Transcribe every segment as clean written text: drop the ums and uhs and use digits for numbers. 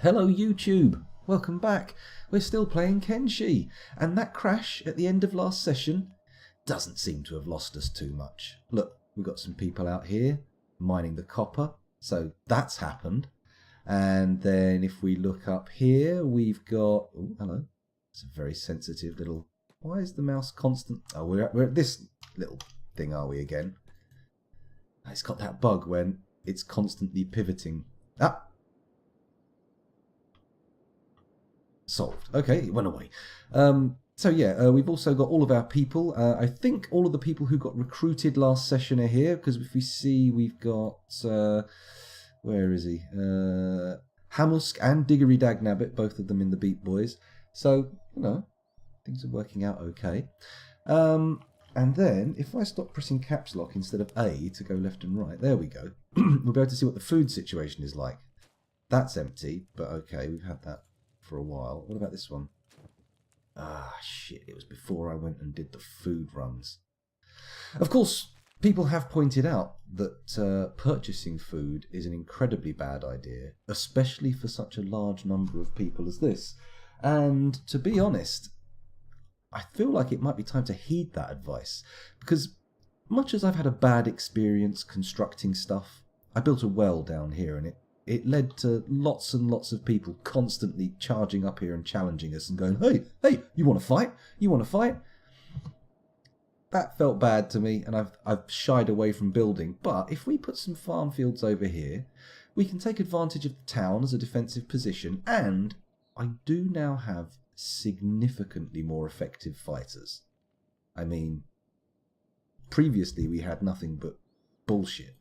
Hello YouTube, welcome back. We're still playing Kenshi, and that crash at the end of last session doesn't seem to have lost us too much. Look, we've got some people out here mining the copper, so that's happened. And then if we look up here, we've got... Oh, hello. It's a very sensitive little... Why is the mouse constant... Oh, we're at this little thing, are we, again? It's got that bug when it's constantly pivoting. Ah! Solved. Okay, it went away. So yeah, we've also got all of our people. I think all of the people who got recruited last session are here, because if we see, we've got... where is he? Hamusk and Diggory Dagnabbit, both of them in the Beat Boys. So, you know, things are working out okay. And then, if I stop pressing caps lock instead of A to go left and right, there we go. We'll be able to see what the food situation is like. That's empty, but okay, we've had that for a while. What about this one? Ah, shit, it was before I went and did the food runs. Of course, people have pointed out that purchasing food is an incredibly bad idea, especially for such a large number of people as this. And to be honest, I feel like it might be time to heed that advice, because much as I've had a bad experience constructing stuff, I built a well down here and it led to lots and lots of people constantly charging up here and challenging us and going, hey, you want to fight? You want to fight? That felt bad to me, and I've shied away from building. But if we put some farm fields over here, we can take advantage of the town as a defensive position, and I do now have significantly more effective fighters. I mean, previously we had nothing but bullshit.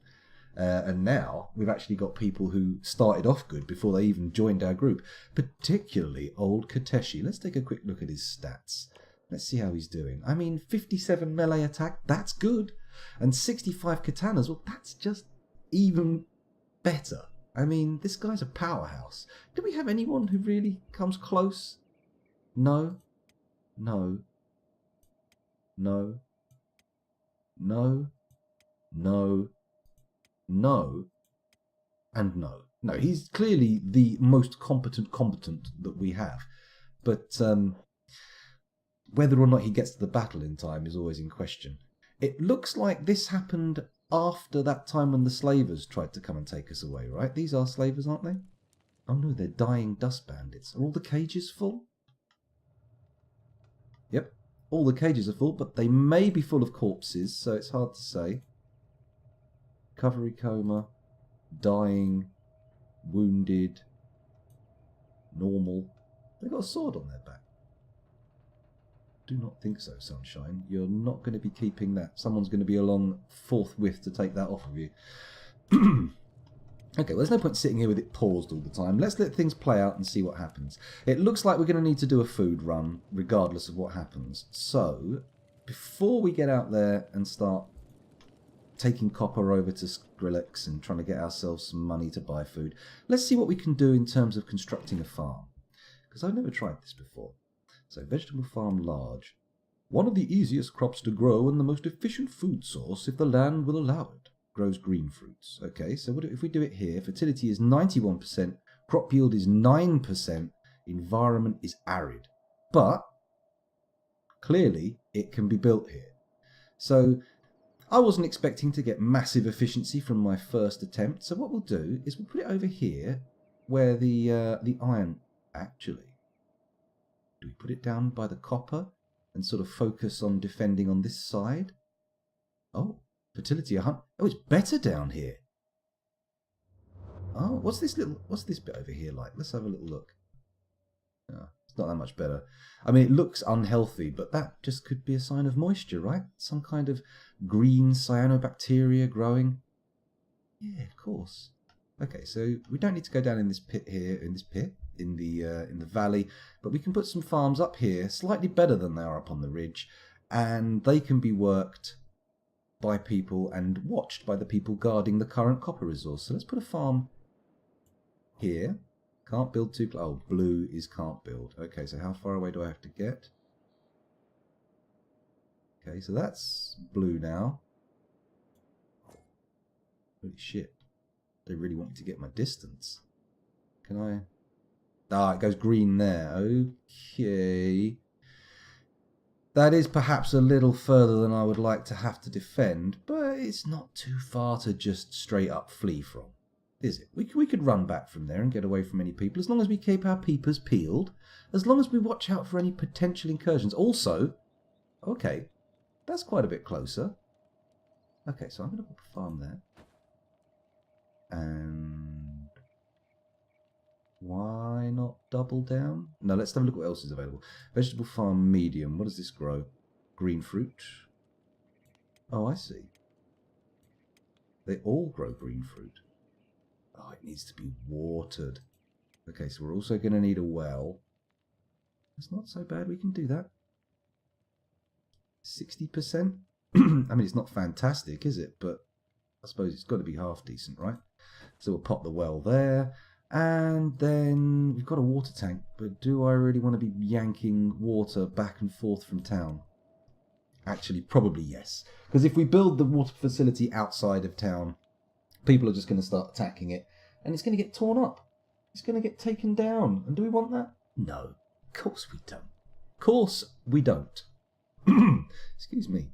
And now we've actually got people who started off good before they even joined our group, particularly old Kateshi. Let's take a quick look at his stats. Let's see how he's doing. I mean, 57 melee attack, that's good. And 65 katanas, well, that's just even better. I mean, this guy's a powerhouse. Do we have anyone who really comes close? No. No. No. No. No. No, and no. No, he's clearly the most competent that we have. But whether or not he gets to the battle in time is always in question. It looks like this happened after that time when the slavers tried to come and take us away, right? These are slavers, aren't they? Oh no, they're dying dust bandits. Are all the cages full? Yep, all the cages are full, but they may be full of corpses, so it's hard to say. Recovery coma, dying, wounded, normal. They've got a sword on their back. Do not think so, Sunshine. You're not going to be keeping that. Someone's going to be along forthwith to take that off of you. Okay, well, there's no point sitting here with it paused all the time. Let's let things play out and see what happens. It looks like we're going to need to do a food run, regardless of what happens. So, before we get out there and start taking copper over to Skrillex and trying to get ourselves some money to buy food, let's see what we can do in terms of constructing a farm, because I've never tried this before. So vegetable farm large. One of the easiest crops to grow and the most efficient food source if the land will allow it. Grows green fruits. Okay, so what if we do it here? Fertility is 91%, crop yield is 9%, environment is arid. But clearly it can be built here. So I wasn't expecting to get massive efficiency from my first attempt, so what we'll do is we'll put it over here where the iron... Actually, do we put it down by the copper and sort of focus on defending on this side? Oh, fertility 100. Oh, it's better down here. Oh, what's this bit over here like? Let's have a little look. Oh, it's not that much better. I mean, it looks unhealthy, but that just could be a sign of moisture, right? Some kind of green cyanobacteria growing. Yeah, of course. Okay, so we don't need to go down in this pit here, in the valley, but we can put some farms up here, slightly better than they are up on the ridge, and they can be worked by people and watched by the people guarding the current copper resource. So let's put a farm here. Can't build too... Oh, blue is can't build. Okay, so how far away do I have to get? Okay, so that's blue now. Holy shit. They really want me to get my distance. Can I... Ah, it goes green there. Okay. That is perhaps a little further than I would like to have to defend, but it's not too far to just straight up flee from, is it? We could run back from there and get away from any people, as long as we keep our peepers peeled, as long as we watch out for any potential incursions. Also, okay, that's quite a bit closer. Okay, so I'm going to put a farm there. And why not double down? No, let's have a look what else is available. Vegetable farm medium. What does this grow? Green fruit. Oh, I see. They all grow green fruit. Oh, it needs to be watered. Okay, so we're also going to need a well. It's not so bad. We can do that. 60%? I mean, it's not fantastic, is it? But I suppose it's got to be half decent, right? So we'll pop the well there. And then we've got a water tank. But do I really want to be yanking water back and forth from town? Actually, probably yes. Because if we build the water facility outside of town, people are just going to start attacking it. And it's going to get torn up. It's going to get taken down. And do we want that? No. Of course we don't. Of course we don't. Excuse me.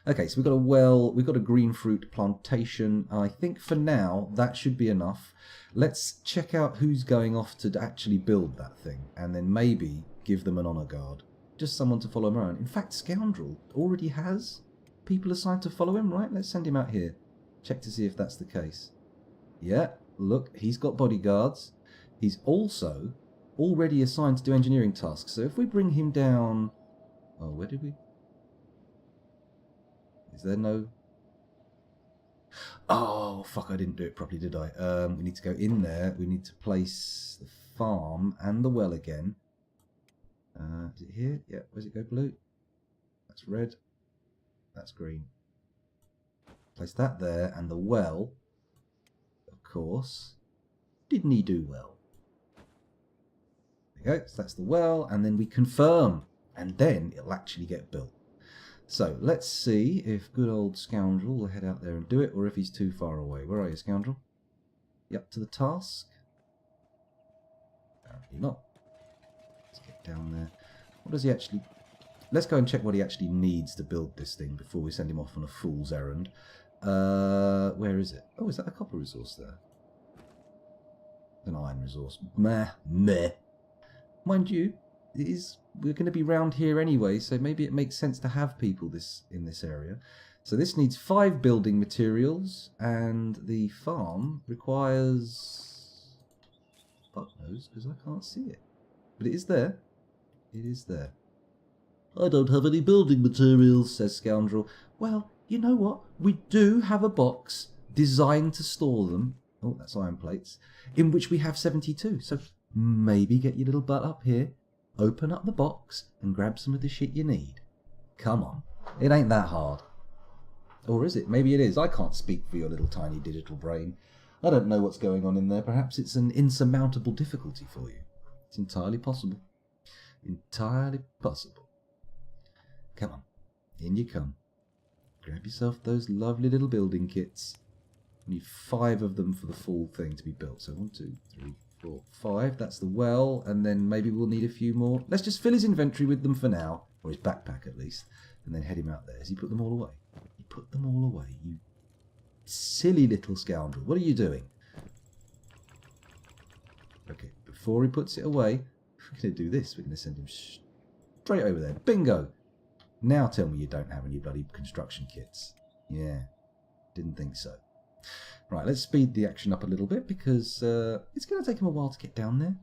Okay, so we've got a well, we've got a green fruit plantation. I think for now that should be enough. Let's check out who's going off to actually build that thing, and then maybe give them an honor guard. Just someone to follow him around. In fact, Scoundrel already has people assigned to follow him, right? Let's send him out here. Check to see if that's the case. Yeah, look, he's got bodyguards. He's also already assigned to do engineering tasks. So if we bring him down... Oh, where did we... Is there no... Oh, fuck, I didn't do it properly, did I? We need to go in there. We need to place the farm and the well again. Is it here? Yeah, where's it go blue? That's red. That's green. Place that there, and the well, of course, didn't he do well? There you go, so that's the well, and then we confirm, and then it'll actually get built. So let's see if good old Scoundrel will head out there and do it, or if he's too far away. Where are you, Scoundrel? You up to the task? Apparently not. Let's get down there. What does he actually... Let's go and check what he actually needs to build this thing before we send him off on a fool's errand. Where is it? Oh, is that a copper resource there? An iron resource. Meh. Mind you, we're going to be round here anyway, so maybe it makes sense to have people in this area. So this needs 5 building materials, and the farm requires... fuck knows, because I can't see it. But it is there. It is there. I don't have any building materials, says Scoundrel. Well, you know what? We do have a box designed to store them. Oh, that's iron plates. In which we have 72. So maybe get your little butt up here, open up the box, and grab some of the shit you need. Come on. It ain't that hard. Or is it? Maybe it is. I can't speak for your little tiny digital brain. I don't know what's going on in there. Perhaps it's an insurmountable difficulty for you. It's entirely possible. Entirely possible. Come on. In you come. Grab yourself those lovely little building kits. You need 5 of them for the full thing to be built. So 1, 2, 3, 4, 5. That's the well. And then maybe we'll need a few more. Let's just fill his inventory with them for now. Or his backpack at least. And then head him out there. Has he put them all away? He put them all away. You silly little scoundrel. What are you doing? Okay, before he puts it away, we're going to do this. We're going to send him straight over there. Bingo! Now tell me you don't have any bloody construction kits. Yeah, didn't think so. Right, let's speed the action up a little bit because it's going to take him a while to get down there.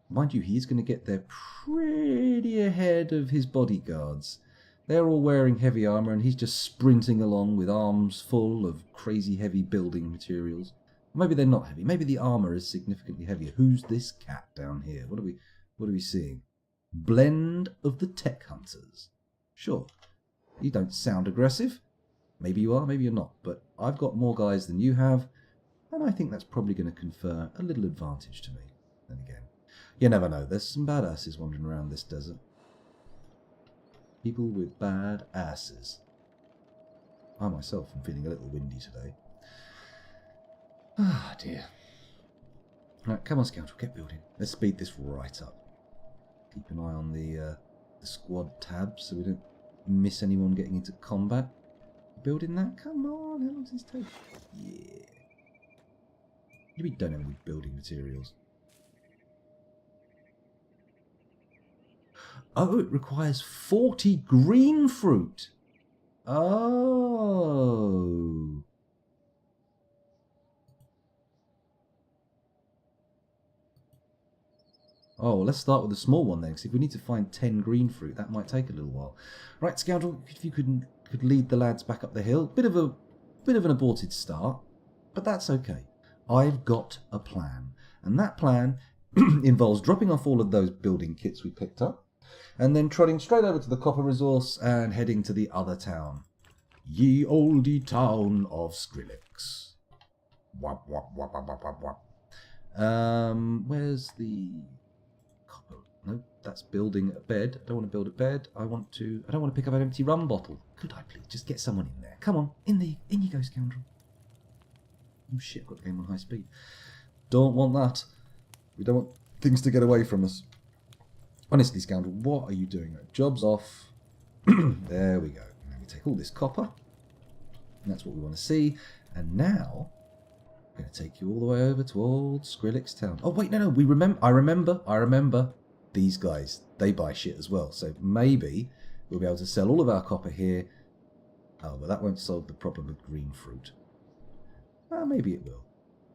Mind you, he's going to get there pretty ahead of his bodyguards. They're all wearing heavy armour and he's just sprinting along with arms full of crazy heavy building materials. Maybe they're not heavy. Maybe the armour is significantly heavier. Who's this cat down here? What are we seeing? Blend of the tech hunters. Sure, you don't sound aggressive. Maybe you are, maybe you're not. But I've got more guys than you have, and I think that's probably going to confer a little advantage to me. Then again, you never know. There's some bad asses wandering around this desert. People with bad asses. I myself am feeling a little windy today. Ah, dear. Right, come on, scoundrel, get building. Let's speed this right up. Keep an eye on the squad tab so we don't miss anyone getting into combat. Building that? Come on, how long does this take? Yeah. We don't have any building materials. Oh, it requires 40 green fruit. Oh. Oh, well, let's start with the small one then, because if we need to find 10 green fruit, that might take a little while. Right, scoundrel, if you could lead the lads back up the hill. Bit of an aborted start, but that's okay. I've got a plan, and that plan involves dropping off all of those building kits we picked up, and then trotting straight over to the copper resource and heading to the other town. Ye olde town of Skrillex. Wap, wap, wap, wap, wap, wap, wap. Where's the copper? No, that's building a bed. I don't want to build a bed. I don't want to pick up an empty rum bottle. Could I please just get someone in there? Come on, in you go, scoundrel. Oh shit, I've got the game on high speed. Don't want that. We don't want things to get away from us. Honestly, scoundrel, what are you doing? Job's off. There we go. Now we take all this copper. And that's what we want to see. And now I'm going to take you all the way over to old Skrillex town. Oh wait, no. I remember. These guys, they buy shit as well. So maybe we'll be able to sell all of our copper here. Oh, well, that won't solve the problem with green fruit. Maybe it will.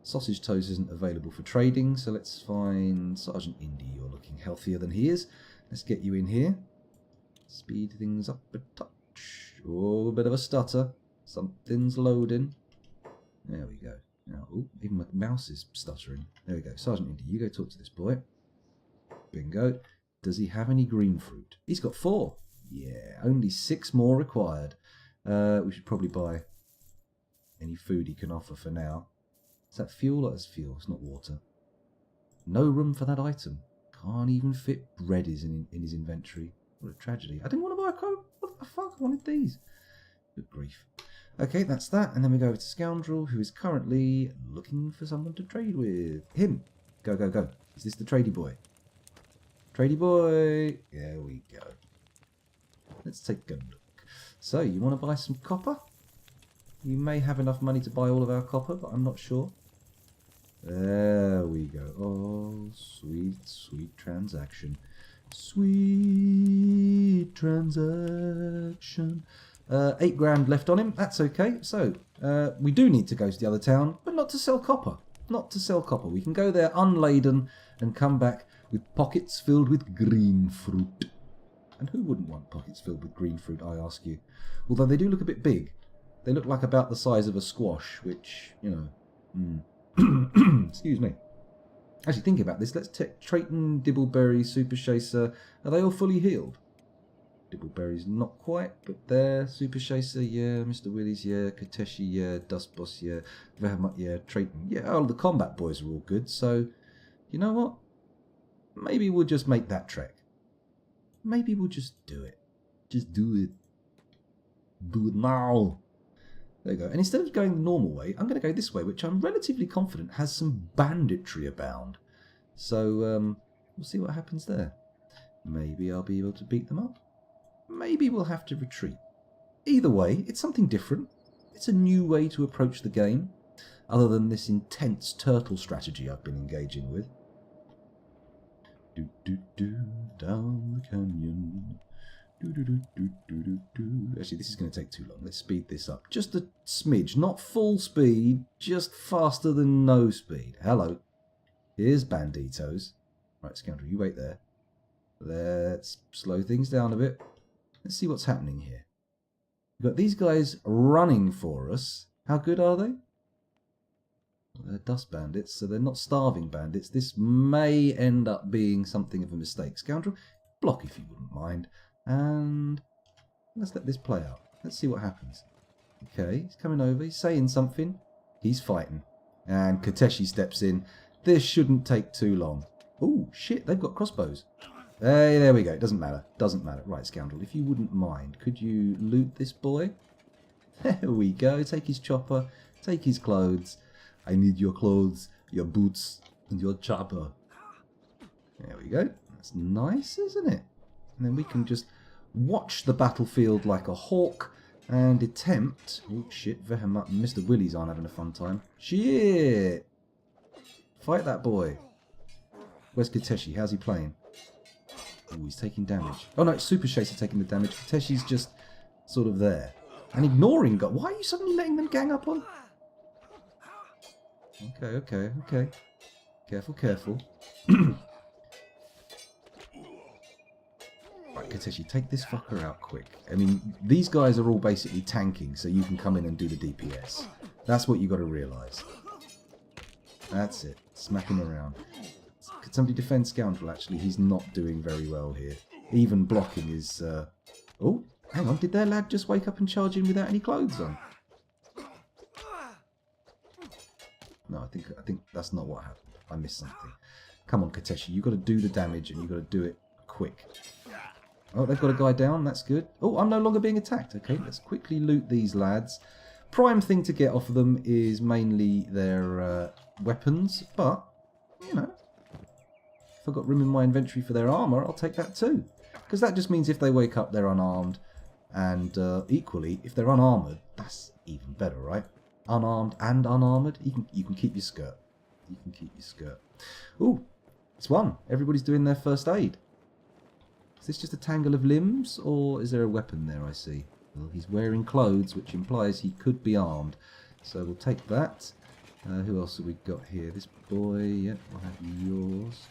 Sausage toast isn't available for trading, so let's find Sergeant Indy. You're looking healthier than he is. Let's get you in here. Speed things up a touch. Oh, a bit of a stutter. Something's loading. There we go. Now, ooh, even my mouse is stuttering. There we go. Sergeant Indy, you go talk to this boy. Bingo. Does he have any green fruit? He's got 4. Yeah, only 6 more required. We should probably buy any food he can offer for now. Is that fuel? That's fuel. It's not water. No room for that item. Can't even fit bread in his inventory. What a tragedy. I didn't want to buy a coat. What the fuck? I wanted these. Good grief. Okay, that's that. And then we go over to Scoundrel, who is currently looking for someone to trade with. Him. Go, go, go. Is this the tradie boy? Tradie boy. There we go. Let's take a look. So, you want to buy some copper? You may have enough money to buy all of our copper, but I'm not sure. There we go. Oh, sweet, sweet transaction. Sweet transaction. 8 grand left on him. That's okay. So, we do need to go to the other town, but not to sell copper. Not to sell copper. We can go there unladen and come back with pockets filled with green fruit. And who wouldn't want pockets filled with green fruit, I ask you? Although they do look a bit big. They look like about the size of a squash, which, you know... Excuse me. Actually, thinking about this, let's take Trayton, Dibbleberry, Super Chaser. Are they all fully healed? Dibbleberry's not quite, but there. Super Chaser, yeah. Mr. Willies, yeah. Kenshi, yeah. Dust Boss, yeah. Vermont, yeah. Trayton, yeah. Oh, the combat boys are all good. So, you know what? Maybe we'll just make that trek. Maybe we'll just do it. Just do it. Do it now. There you go. And instead of going the normal way, I'm going to go this way, which I'm relatively confident has some banditry abound. So, we'll see what happens there. Maybe I'll be able to beat them up. Maybe we'll have to retreat. Either way, it's something different. It's a new way to approach the game, other than this intense turtle strategy I've been engaging with. Do do do down the canyon. Do do do do do do do. Actually, this is going to take too long. Let's speed this up. Just a smidge, not full speed, just faster than no speed. Hello. Here's Banditos. Right, Scoundrel, you wait there. Let's slow things down a bit. Let's see what's happening here. We've got these guys running for us. How good are they? Well, they're dust bandits, so they're not starving bandits. This may end up being something of a mistake. Scoundrel, block if you wouldn't mind. And let's let this play out. Let's see what happens. Okay, he's coming over. He's saying something. He's fighting. And Kenshi steps in. This shouldn't take too long. Oh, shit, they've got crossbows. Hey, there we go. It doesn't matter. Doesn't matter. Right, Scoundrel, if you wouldn't mind, could you loot this boy? There we go. Take his chopper. Take his clothes. I need your clothes, your boots, Your chopper. There we go. That's nice, isn't it? And then we can just watch the battlefield like a hawk and attempt... Oh, shit. Mr. Willies aren't having a fun time. Shit! Fight that boy. Where's Kenshi? How's he playing? Oh, he's taking damage. Oh, no, it's Super Chaser taking the damage. Keteshi's just sort of there. And ignoring... Why are you suddenly letting them gang up on... Okay. Careful. Right, Kenshi, take this fucker out quick. I mean, these guys are all basically tanking, so you can come in and do the DPS. That's what you got to realise. That's it. Smack him around. Could somebody defend Scoundrel, actually? He's not doing very well here. Even blocking is... Oh, hang on. Did their lad just wake up and charge in without any clothes on? No, I think that's not what happened. I missed something. Come on, Kenshi. You've got to do the damage, and you've got to do it quick. Oh, they've got a guy down. That's good. Oh, I'm no longer being attacked. Okay, let's quickly loot these lads. Prime thing to get off of them is mainly their weapons. But, you know, if I've got room in my inventory for their armour, I'll take that too. Because that just means if they wake up, they're unarmed. And equally, if they're unarmoured, that's even better, right? Unarmed and unarmoured, you can keep your skirt. You can keep your skirt. Ooh, it's one. Everybody's doing their first aid. Is this just a tangle of limbs, or is there a weapon there, I see? Well, he's wearing clothes, which implies he could be armed. So we'll take that. Who else have we got here? This boy, yep, I'll have yours.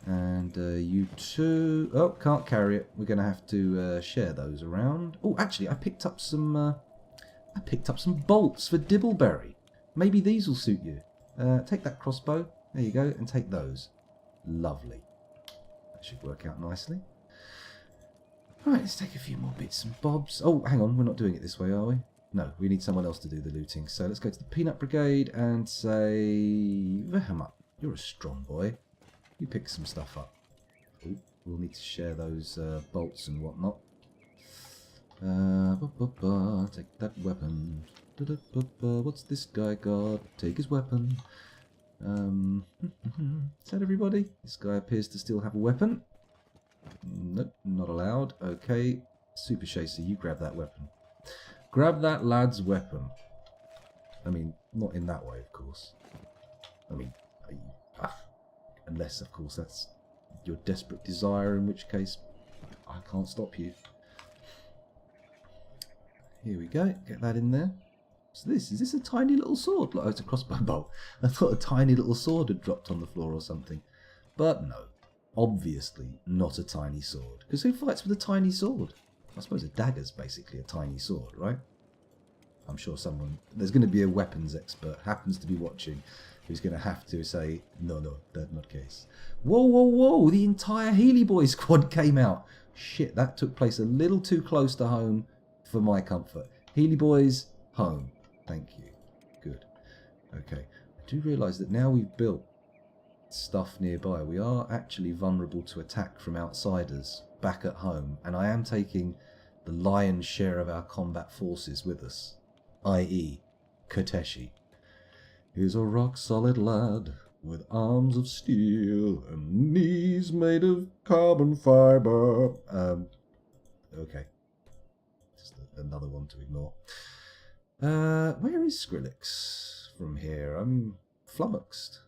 And you two... Oh, can't carry it. We're going to have to share those around. Oh, actually, I picked up some bolts for Dibbleberry. Maybe these will suit you. Take that crossbow. There you go, and take those. Lovely. That should work out nicely. Right, let's take a few more bits and bobs. Oh, hang on, we're not doing it this way, are we? No, we need someone else to do the looting. So let's go to the Peanut Brigade and say... Vehamat, you're a strong boy. You pick some stuff up. Ooh, we'll need to share those bolts and whatnot. Take that weapon. What's this guy got? Take his weapon. Is that everybody? This guy appears to still have a weapon. Nope, not allowed. Okay, Super Chaser, you grab that weapon. Grab that lad's weapon. I mean, not in that way, of course. I mean, unless, of course, that's your desperate desire, in which case I can't stop you. Here we go. Get that in there. So is this a tiny little sword? Oh, it's a crossbow bolt. I thought a tiny little sword had dropped on the floor or something. But no. Obviously not a tiny sword. Because who fights with a tiny sword? I suppose a dagger's basically a tiny sword, right? I'm sure there's going to be a weapons expert, happens to be watching, who's going to have to say, no, that's not the case. Whoa, the entire Healy Boy squad came out. Shit, that took place a little too close to home for my comfort. Healy Boys, home. Thank you. Good. Okay. I do realise that now we've built stuff nearby, we are actually vulnerable to attack from outsiders back at home, and I am taking the lion's share of our combat forces with us, i.e. Kenshi. He's a rock-solid lad with arms of steel and knees made of carbon fibre. Okay. Just another one to ignore. Where is Skrillex from here? I'm flummoxed.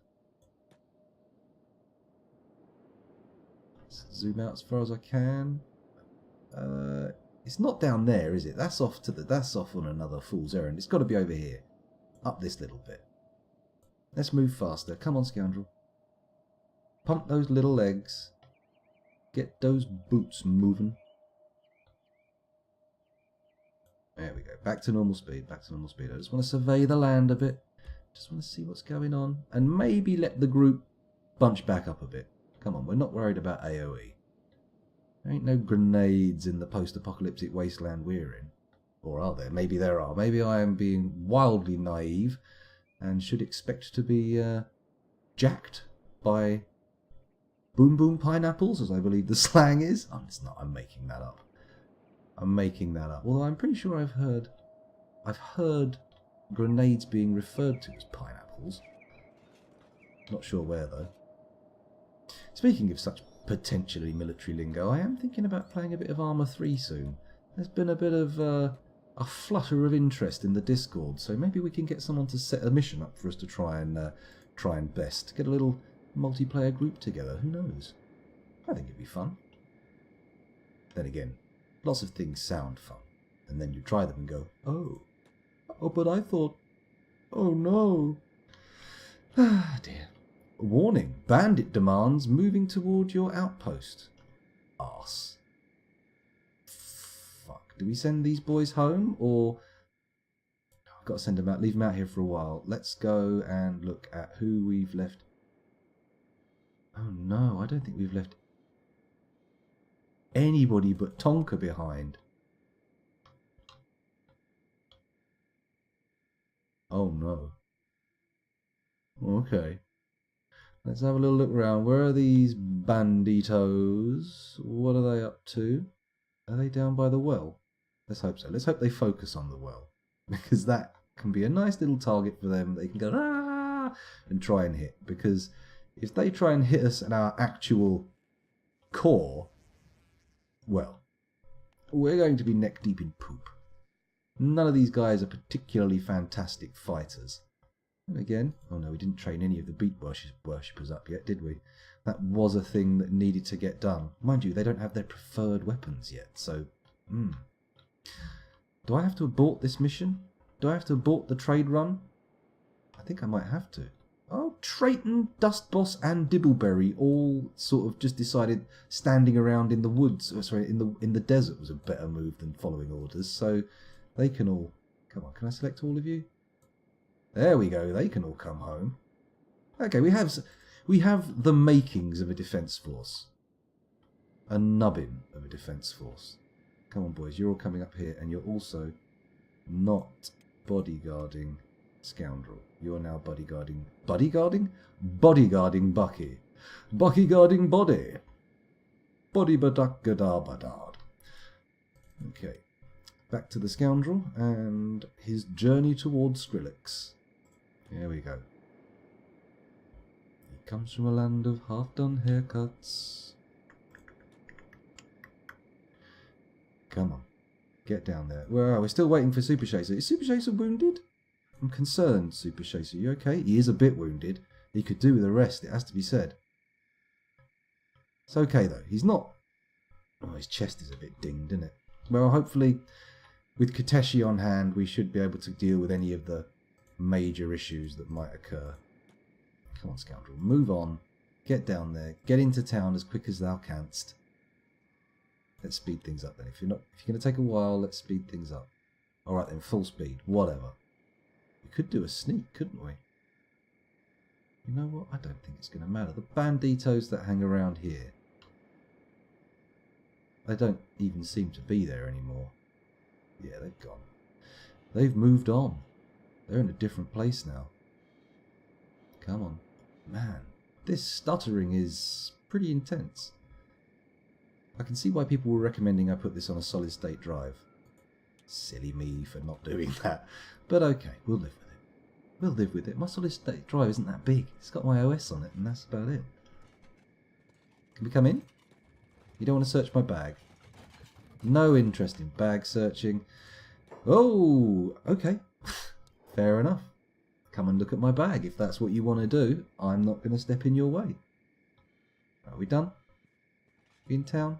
Let's zoom out as far as I can. It's not down there, is it? That's off on another fool's errand. It's got to be over here. Up this little bit. Let's move faster. Come on, Scoundrel. Pump those little legs. Get those boots moving. There we go. Back to normal speed. Back to normal speed. I just want to survey the land a bit. Just want to see what's going on. And maybe let the group bunch back up a bit. Come on, we're not worried about AoE. There ain't no grenades in the post-apocalyptic wasteland we're in. Or are there? Maybe there are. Maybe I am being wildly naive and should expect to be jacked by boom boom pineapples, as I believe the slang is. Oh, it's not. I'm making that up. Although I'm pretty sure I've heard grenades being referred to as pineapples. Not sure where, though. Speaking of such potentially military lingo, I am thinking about playing a bit of Armour 3 soon. There's been a bit of a flutter of interest in the Discord, so maybe we can get someone to set a mission up for us to try and best. Get a little multiplayer group together, who knows? I think it'd be fun. Then again, lots of things sound fun, and then you try them and go, oh, but I thought, oh no. Ah, dear. Warning, bandit demands moving toward your outpost. Arse. Fuck, do we send these boys home, or... I've got to send them out, leave them out here for a while. Let's go and look at who we've left. Oh no, I don't think we've left anybody but Tonka behind. Oh no. Okay. Let's have a little look around. Where are these banditos? What are they up to? Are they down by the well? Let's hope so. Let's hope they focus on the well. Because that can be a nice little target for them. They can go, ah, and try and hit. Because if they try and hit us at our actual core, well, we're going to be neck deep in poop. None of these guys are particularly fantastic fighters. And again, oh no, we didn't train any of the beat worshippers up yet, did we? That was a thing that needed to get done. Mind you, they don't have their preferred weapons yet, so... Do I have to abort this mission? Do I have to abort the trade run? I think I might have to. Oh, Trayton, Dust Boss and Dibbleberry all sort of just decided standing around in the woods, in the desert was a better move than following orders, so they can all... Come on, can I select all of you? There we go, they can all come home. Okay, we have the makings of a defence force. A nubbin of a defence force. Come on, boys, you're all coming up here, and you're also not bodyguarding Scoundrel. You're now bodyguarding... Bodyguarding? Bodyguarding Bucky. Bucky guarding Body. Body baduck gadar badard. Okay. Back to the Scoundrel and his journey towards Skrillex. Here we go. He comes from a land of half-done haircuts. Come on. Get down there. Well, we're still waiting for Super Chaser. Is Super Chaser wounded? I'm concerned, Super Chaser. You okay? He is a bit wounded. He could do with a rest, it has to be said. It's okay, though. He's not... Oh, his chest is a bit dinged, isn't it? Well, hopefully, with Kenshi on hand, we should be able to deal with any of the major issues that might occur. Come on, Scoundrel. Move on. Get down there. Get into town as quick as thou canst. Let's speed things up then. If you're going to take a while, let's speed things up. Alright then, full speed. Whatever. We could do a sneak, couldn't we? You know what? I don't think it's going to matter. The banditos that hang around here, they don't even seem to be there anymore. Yeah, they've gone. They've moved on. They're in a different place now. Come on. Man, this stuttering is pretty intense. I can see why people were recommending I put this on a solid state drive. Silly me for not doing that. But okay, we'll live with it. We'll live with it. My solid state drive isn't that big. It's got my OS on it and that's about it. Can we come in? You don't want to search my bag? No interest in bag searching. Oh, okay. Fair enough. Come and look at my bag if that's what you want to do. I'm not going to step in your way. Are we done? In town?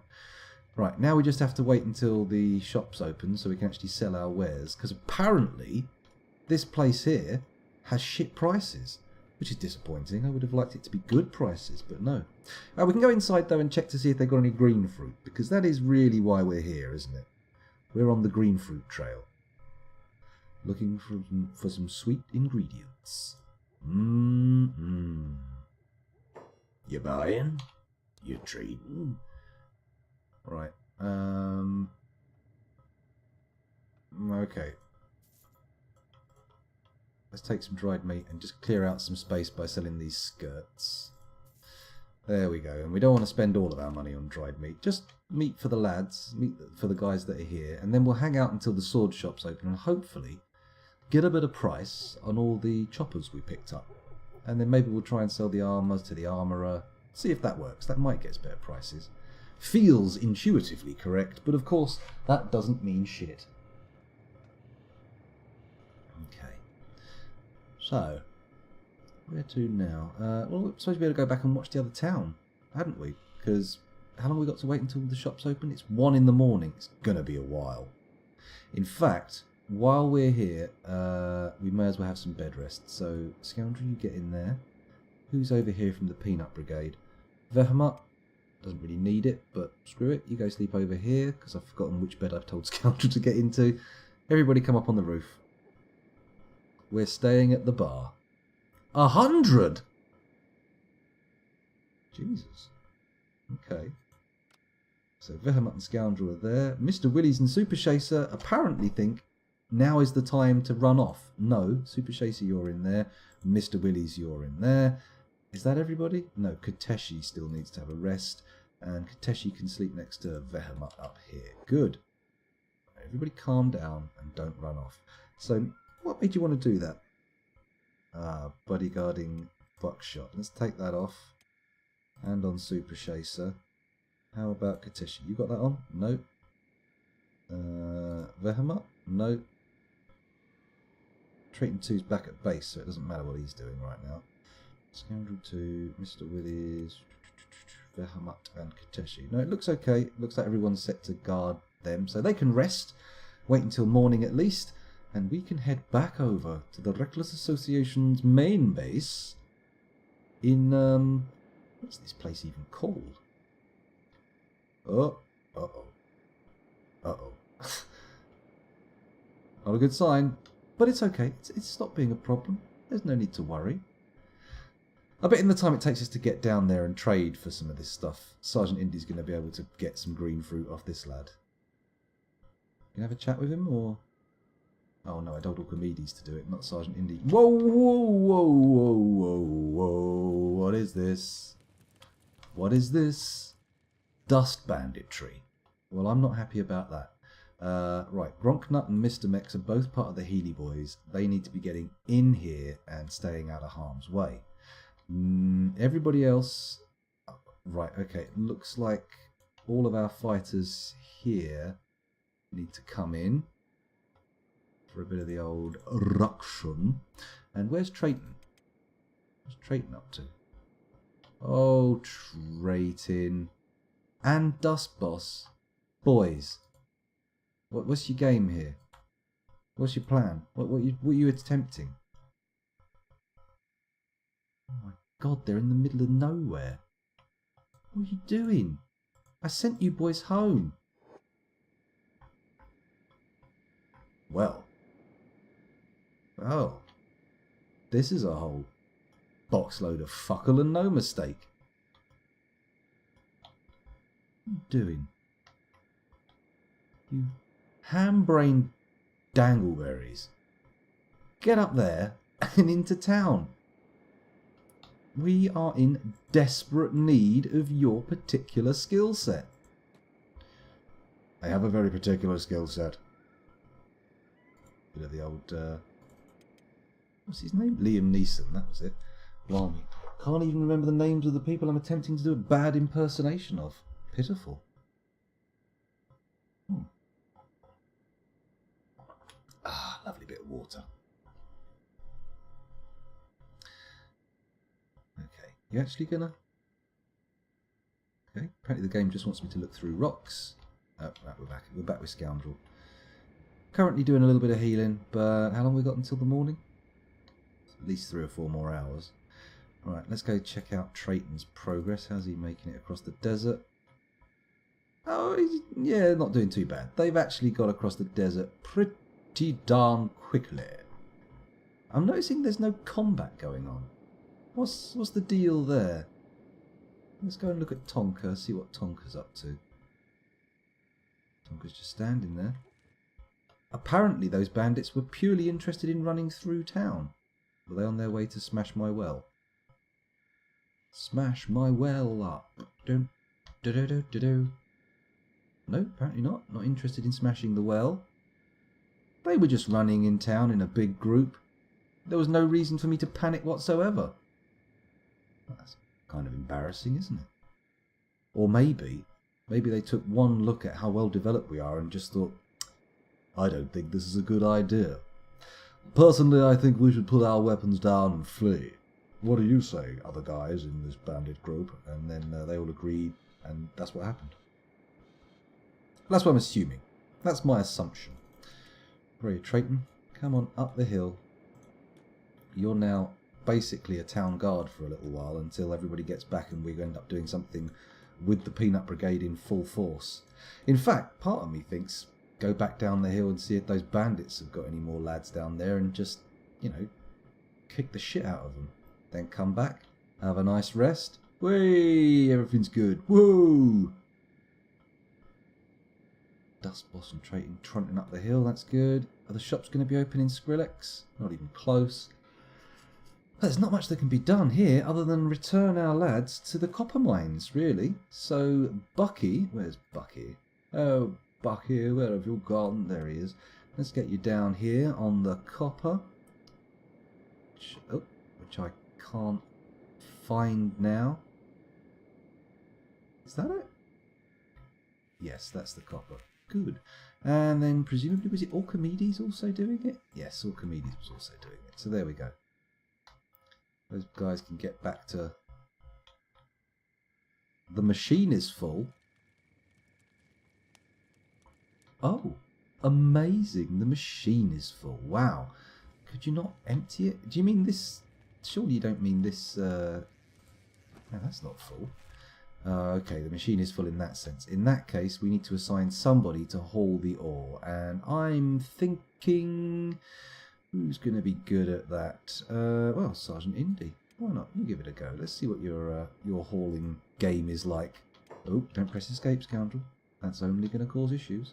Right, now we just have to wait until the shop's open so we can actually sell our wares. Because apparently, this place here has shit prices. Which is disappointing. I would have liked it to be good prices, but no. We can go inside though and check to see if they've got any green fruit. Because that is really why we're here, isn't it? We're on the green fruit trail. Looking for some sweet ingredients. You buying? You trading? Right. Okay. Let's take some dried meat and just clear out some space by selling these skirts. There we go. And we don't want to spend all of our money on dried meat. Just meat for the lads, meat for the guys that are here. And then we'll hang out until the sword shop's open and hopefully get a better price on all the choppers we picked up. And then maybe we'll try and sell the armour to the armourer. See if that works. That might get us better prices. Feels intuitively correct, but of course that doesn't mean shit. Okay. So, where to now? Well, we're supposed to be able to go back and watch the other town, hadn't we? Because how long have we got to wait until the shop's open? It's 1 in the morning. It's going to be a while. In fact, while we're here, we may as well have some bed rest. So, Scoundrel, you get in there. Who's over here from the Peanut Brigade? Vehamut doesn't really need it, but screw it. You go sleep over here, because I've forgotten which bed I've told Scoundrel to get into. Everybody come up on the roof. We're staying at the bar. 100! Jesus. Okay. So Vehamut and Scoundrel are there. Mr. Willies and Super Chaser apparently think now is the time to run off. No, Super Chaser, you're in there. Mr. Willies, you're in there. Is that everybody? No, Kenshi still needs to have a rest. And Kenshi can sleep next to Vehamut up here. Good. Everybody calm down and don't run off. So, what made you want to do that? Bodyguarding buckshot. Let's take that off. And on Super Chaser. How about Kenshi? You got that on? No. Vehamut? No. Triton 2's back at base, so it doesn't matter what he's doing right now. Scoundrel 2, Mr. Willies, Vehamut and Kenshi. No, it looks okay. It looks like everyone's set to guard them, so they can rest. Wait until morning at least, and we can head back over to the Reckless Association's main base in, what's this place even called? Oh, uh-oh. Uh-oh. Not a good sign, but it's okay. It's stopped being a problem. There's no need to worry. I bet in the time it takes us to get down there and trade for some of this stuff, Sergeant Indy's going to be able to get some green fruit off this lad. You can have a chat with him, or... Oh no, I told Archimedes to do it, not Sergeant Indy. Whoa, whoa, whoa, whoa, whoa, whoa. What is this? What is this? Dust banditry. Well, I'm not happy about that. Right, Gronknut and Mr. Mex are both part of the Healy Boys. They need to be getting in here and staying out of harm's way. Everybody else... Right, okay, looks like all of our fighters here need to come in for a bit of the old ruction. And where's Trayton? What's Trayton up to? Oh, Trayton. And Dust Boss. Boys, what's your game here? What's your plan? What are you attempting? Oh my god, they're in the middle of nowhere. What are you doing? I sent you boys home. Well. Oh. This is a whole boxload of fuckle and no mistake. What are you doing? You ham-brained dangleberries. Get up there and into town. We are in desperate need of your particular skill set. I have a very particular skill set. Bit of the old... what's his name? Liam Neeson, that was it. Blimey. Can't even remember the names of the people I'm attempting to do a bad impersonation of. Pitiful. Ah, lovely bit of water. Okay, you actually gonna... Okay, apparently the game just wants me to look through rocks. Oh, right, we're back. We're back with Scoundrel. Currently doing a little bit of healing, but how long have we got until the morning? At least 3 or 4 more hours. Right, let's go check out Trayton's progress. How's he making it across the desert? Oh, yeah, not doing too bad. They've actually got across the desert pretty darn quickly. I'm noticing there's no combat going on. What's the deal there? Let's go and look at Tonka, see what Tonka's up to. Tonka's just standing there. Apparently those bandits were purely interested in running through town. Were they on their way to smash my well? Smash my well up. Dun, do do do do do. No, apparently not. Not interested in smashing the well. They were just running in town in a big group. There was no reason for me to panic whatsoever. Well, that's kind of embarrassing, isn't it? Or maybe they took one look at how well developed we are and just thought, I don't think this is a good idea. Personally, I think we should put our weapons down and flee. What do you say, other guys in this bandit group? And then they all agreed, and that's what happened. That's what I'm assuming. That's my assumption. Right, Trayton, come on up the hill. You're now basically a town guard for a little while until everybody gets back and we end up doing something with the Peanut Brigade in full force. In fact, part of me thinks go back down the hill and see if those bandits have got any more lads down there and just, you know, kick the shit out of them. Then come back, have a nice rest. Whee! Everything's good. Woo! Dust Boss and Trayton trotting up the hill, that's good. Are the shops going to be open in Skrillex? Not even close. There's not much that can be done here other than return our lads to the copper mines, really. So, Bucky, where's Bucky? Oh, Bucky, where have you gone? There he is. Let's get you down here on the copper. Which I can't find now. Is that it? Yes, that's the copper. Good. And then presumably, was it Archimedes also doing it? Yes, Archimedes was also doing it. So there we go. Those guys can get back to... The machine is full. Oh, amazing. The machine is full. Wow. Could you not empty it? Do you mean this... Surely you don't mean this... No, that's not full. Okay, the machine is full in that sense. In that case, we need to assign somebody to haul the ore. And I'm thinking... Who's going to be good at that? Well, Sergeant Indy. Why not? You give it a go. Let's see what your hauling game is like. Oh, don't press escape, scoundrel. That's only going to cause issues.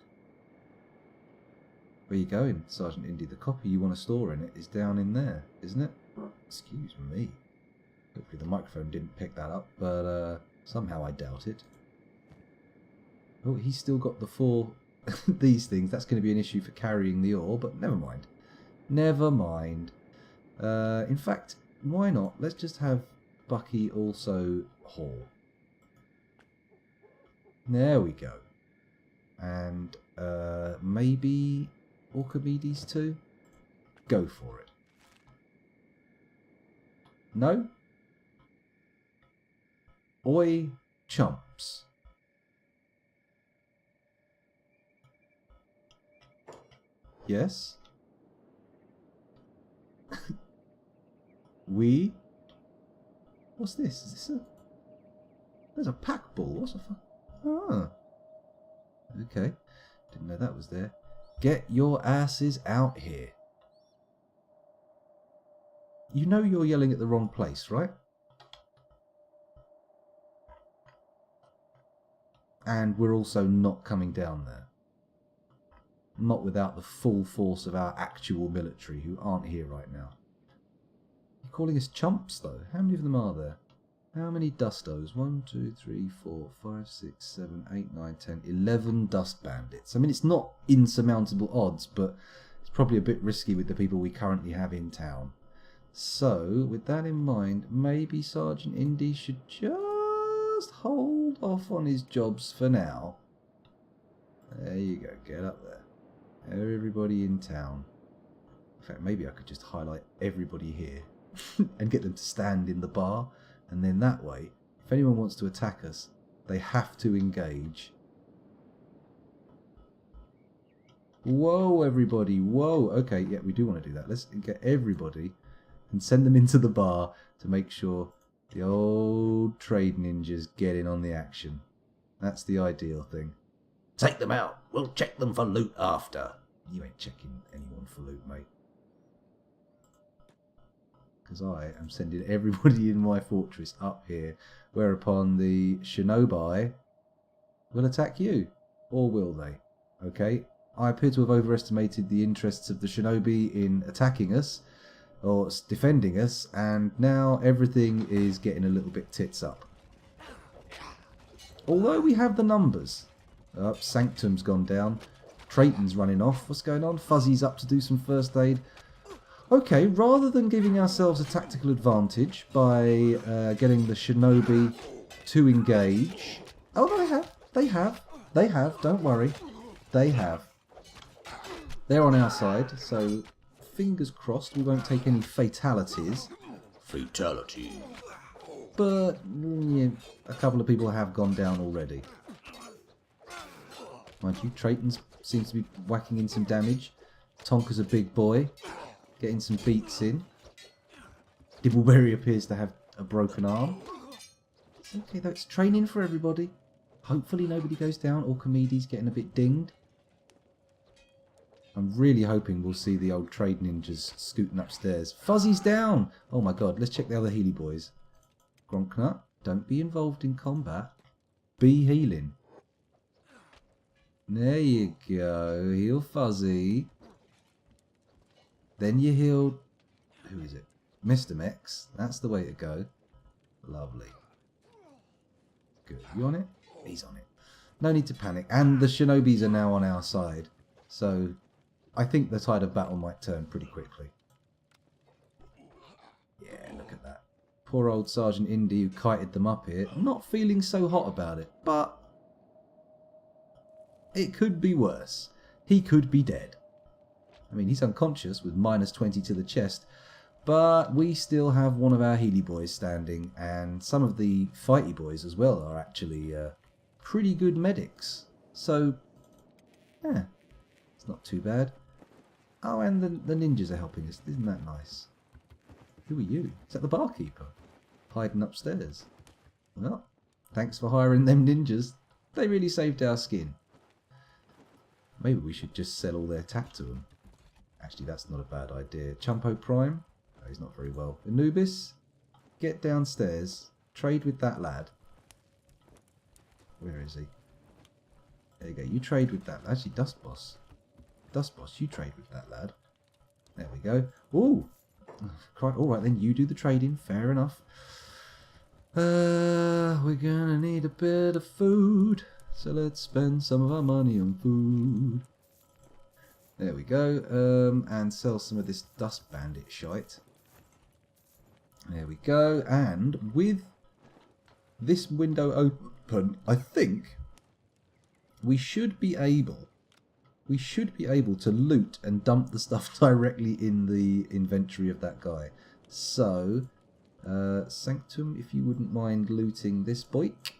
Where you going, Sergeant Indy? The copper you want to store in it is down in there, isn't it? Excuse me. Hopefully the microphone didn't pick that up, but somehow I doubt it. Oh, he's still got the 4 these things. That's going to be an issue for carrying the ore, but never mind. Never mind. In fact, why not? Let's just have Bucky also haul. There we go. And maybe Archimedes too? Go for it. No? Oi, chumps. Yes? We? What's this? Is this a... There's a pack ball. What's a fuck? Ah. Okay. Didn't know that was there. Get your asses out here. You know you're yelling at the wrong place, right? And we're also not coming down there. Not without the full force of our actual military, who aren't here right now. You're calling us chumps, though? How many of them are there? How many dustos? 1, 2, 3, 4, 5, 6, 7, 8, 9, 10, 11 dust bandits. I mean, it's not insurmountable odds, but it's probably a bit risky with the people we currently have in town. So, with that in mind, maybe Sergeant Indy should just hold off on his jobs for now. There you go, get up there. Everybody in town. In fact, maybe I could just highlight everybody here and get them to stand in the bar, and then that way, if anyone wants to attack us, they have to engage. Whoa, everybody, whoa. Okay, yeah, we do want to do that. Let's get everybody and send them into the bar to make sure the old trade ninjas get in on the action. That's the ideal thing. Take them out. We'll check them for loot after. You ain't checking anyone for loot, mate. Because I am sending everybody in my fortress up here, whereupon the shinobi will attack you. Or will they? Okay. I appear to have overestimated the interests of the shinobi in attacking us, or defending us, and now everything is getting a little bit tits up. Although we have the numbers. Sanctum's gone down. Trayton's running off. What's going on? Fuzzy's up to do some first aid. Okay, rather than giving ourselves a tactical advantage by getting the shinobi to engage... Oh, no, they have, don't worry. They have. They're on our side, so fingers crossed we won't take any fatalities. Fatality. But yeah, a couple of people have gone down already. Mind you, Trayton seems to be whacking in some damage. Tonka's a big boy, getting some beats in. Dibbleberry appears to have a broken arm. It's okay though, it's training for everybody. Hopefully nobody goes down. Orchimedes getting a bit dinged. I'm really hoping we'll see the old trade ninjas scooting upstairs. Fuzzy's down! Oh my god, let's check the other Healy boys. Gronknut, don't be involved in combat. Be healing. There you go. Heal Fuzzy. Then you heal... Who is it? Mr. Mex. That's the way to go. Lovely. Good. You on it? He's on it. No need to panic. And the shinobis are now on our side. So I think the tide of battle might turn pretty quickly. Yeah, look at that. Poor old Sergeant Indy who kited them up here. Not feeling so hot about it. But it could be worse. He could be dead. I mean, he's unconscious with minus 20 to the chest. But we still have one of our Healy boys standing. And some of the fighty boys as well are actually pretty good medics. So, yeah, it's not too bad. Oh, and the ninjas are helping us. Isn't that nice? Who are you? Is that the barkeeper? Hiding upstairs. Well, thanks for hiring them ninjas. They really saved our skin. Maybe we should just sell all their tat to them. Actually, that's not a bad idea. Chumpo Prime? Oh, he's not very well. Anubis? Get downstairs. Trade with that lad. Where is he? There you go. You trade with that. Actually, Dust Boss. Dust Boss, you trade with that lad. There we go. Ooh! Alright then, you do the trading. Fair enough. We're gonna need a bit of food. So let's spend some of our money on food. There we go. And sell some of this Dust Bandit shite. There we go. And with this window open, I think we should be able to loot and dump the stuff directly in the inventory of that guy. So, Sanctum, if you wouldn't mind looting this boik.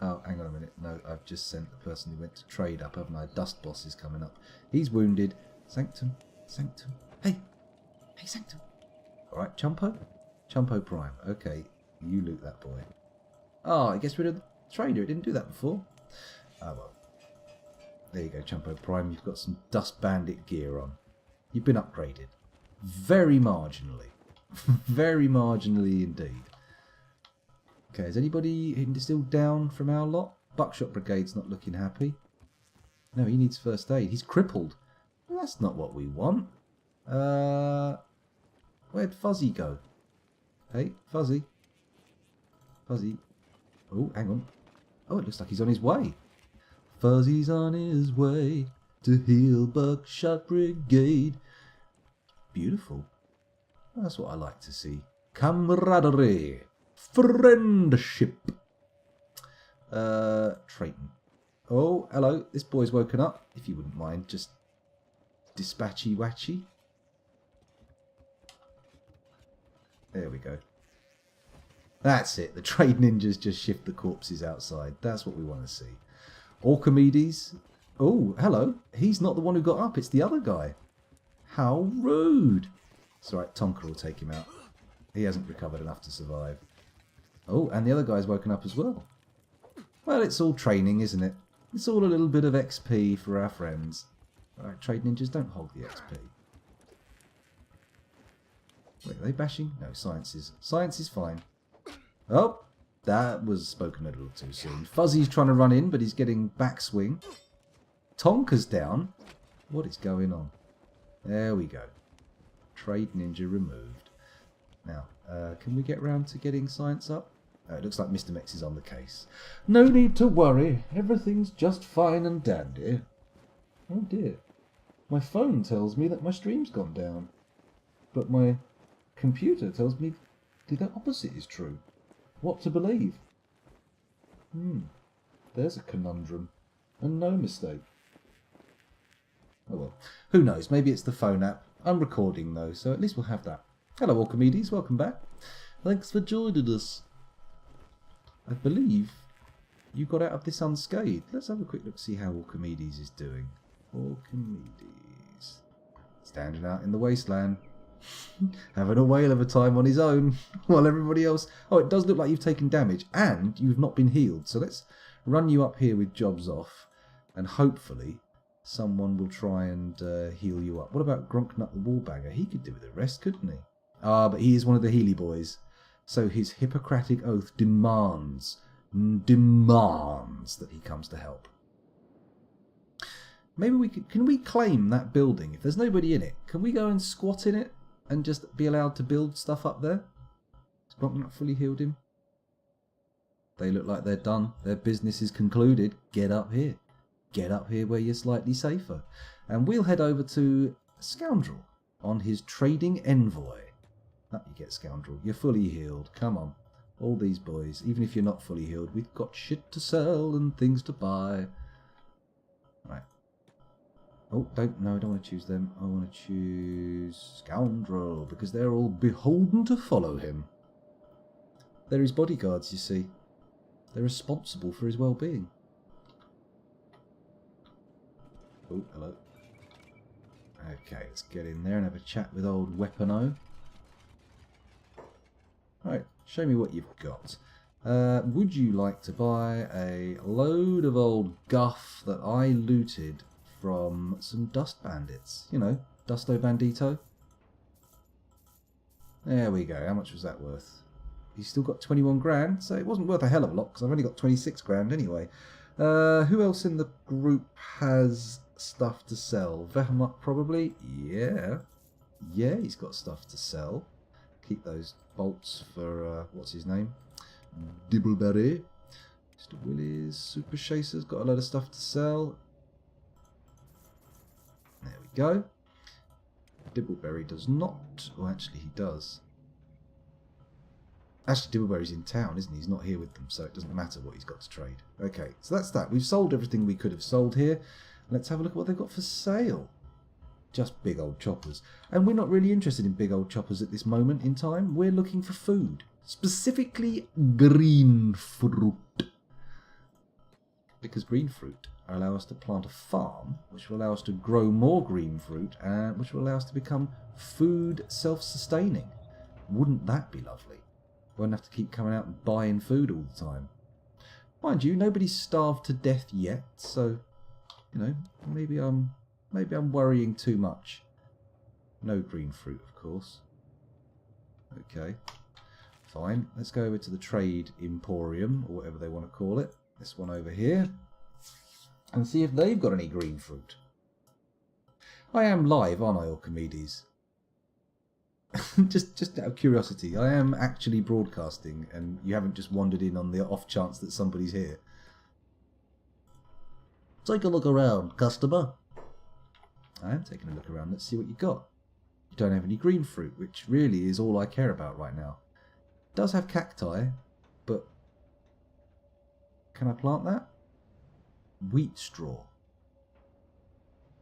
Oh, hang on a minute. No, I've just sent the person who went to trade up, haven't I? Dust Boss is coming up. He's wounded. Sanctum, Sanctum. Hey! Hey, Sanctum. Alright, Chumpo? Chumpo Prime. Okay, you loot that boy. Oh, it gets rid of the trader. It didn't do that before. Oh well. There you go, Chumpo Prime. You've got some Dust Bandit gear on. You've been upgraded. Very marginally. Very marginally indeed. Okay, is anybody still down from our lot? Buckshot Brigade's not looking happy. No, he needs first aid. He's crippled. Well, that's not what we want. Where'd Fuzzy go? Hey, Fuzzy. Fuzzy. Oh, hang on. Oh, it looks like he's on his way. Fuzzy's on his way to heal Buckshot Brigade. Beautiful. That's what I like to see. Camaraderie. Friendship. Trayton. Oh, hello. This boy's woken up. If you wouldn't mind, just dispatchy watchy. There we go. That's it. The trade ninjas just shift the corpses outside. That's what we want to see. Orchimedes. Oh, hello. He's not the one who got up. It's the other guy. How rude. It's alright. Tonka will take him out. He hasn't recovered enough to survive. Oh, and the other guy's woken up as well. Well, it's all training, isn't it? It's all a little bit of XP for our friends. Alright, trade ninjas, don't hog the XP. Wait, are they bashing? No, science is. Science is fine. Oh, that was spoken a little too soon. Fuzzy's trying to run in, but he's getting backswing. Tonka's down. What is going on? There we go. Trade ninja removed. Now, can we get round to getting science up? It looks like Mr. Mex is on the case. No need to worry. Everything's just fine and dandy. Oh dear. My phone tells me that my stream's gone down. But my computer tells me the opposite is true. What to believe? There's a conundrum. And no mistake. Oh well. Who knows? Maybe it's the phone app. I'm recording though, so at least we'll have that. Hello Archimedes, welcome back. Thanks for joining us. I believe you got out of this unscathed. Let's have a quick look, see how Archimedes is doing. Archimedes. Standing out in the wasteland. Having a whale of a time on his own while everybody else... Oh, it does look like you've taken damage and you've not been healed. So let's run you up here with jobs off and hopefully someone will try and heal you up. What about Gronknut the Wallbanger? He could do with a rest, couldn't he? Ah, but he is one of the Healy boys. So his Hippocratic Oath demands that he comes to help. Maybe we can we claim that building? If there's nobody in it, can we go and squat in it and just be allowed to build stuff up there? Has Gronknut fully healed him? They look like they're done. Their business is concluded. Get up here. Get up here where you're slightly safer. And we'll head over to Scoundrel on his trading envoy. Up you get, Scoundrel. You're fully healed. Come on. All these boys, even if you're not fully healed, we've got shit to sell and things to buy. Right. Oh, I don't want to choose them. I want to choose Scoundrel, because they're all beholden to follow him. They're his bodyguards, you see. They're responsible for his well-being. Oh, hello. Okay, let's get in there and have a chat with old Weapono. Right, show me what you've got. Would you like to buy a load of old guff that I looted from some dust bandits? You know, Dusto Bandito. There we go. How much was that worth? He's still got 21 grand, so it wasn't worth a hell of a lot because I've only got 26 grand anyway. Who else in the group has stuff to sell? Vehamut probably? Yeah. Yeah, he's got stuff to sell. Keep those bolts for, what's his name? Dibbleberry. Mr. Willis, Super Chaser's got a load of stuff to sell. There we go. Dibbleberry does not. Well, actually, he does. Actually, Dibbleberry's in town, isn't he? He's not here with them, so it doesn't matter what he's got to trade. Okay, so that's that. We've sold everything we could have sold here. Let's have a look at what they've got for sale. Just big old choppers. And we're not really interested in big old choppers at this moment in time. We're looking for food. Specifically, green fruit. Because green fruit allow us to plant a farm, which will allow us to grow more green fruit, and which will allow us to become food self-sustaining. Wouldn't that be lovely? Won't have to keep coming out and buying food all the time. Mind you, nobody's starved to death yet, so, you know, maybe I'm worrying too much. No green fruit, of course. Okay, fine. Let's go over to the Trade Emporium, or whatever they want to call it. This one over here. And see if they've got any green fruit. I am live, aren't I, Archimedes? just out of curiosity, I am actually broadcasting, and you haven't just wandered in on the off chance that somebody's here. Take a look around, customer. I am taking a look around. Let's see what you got. You don't have any green fruit, which really is all I care about right now. It does have cacti, but can I plant that? Wheat straw.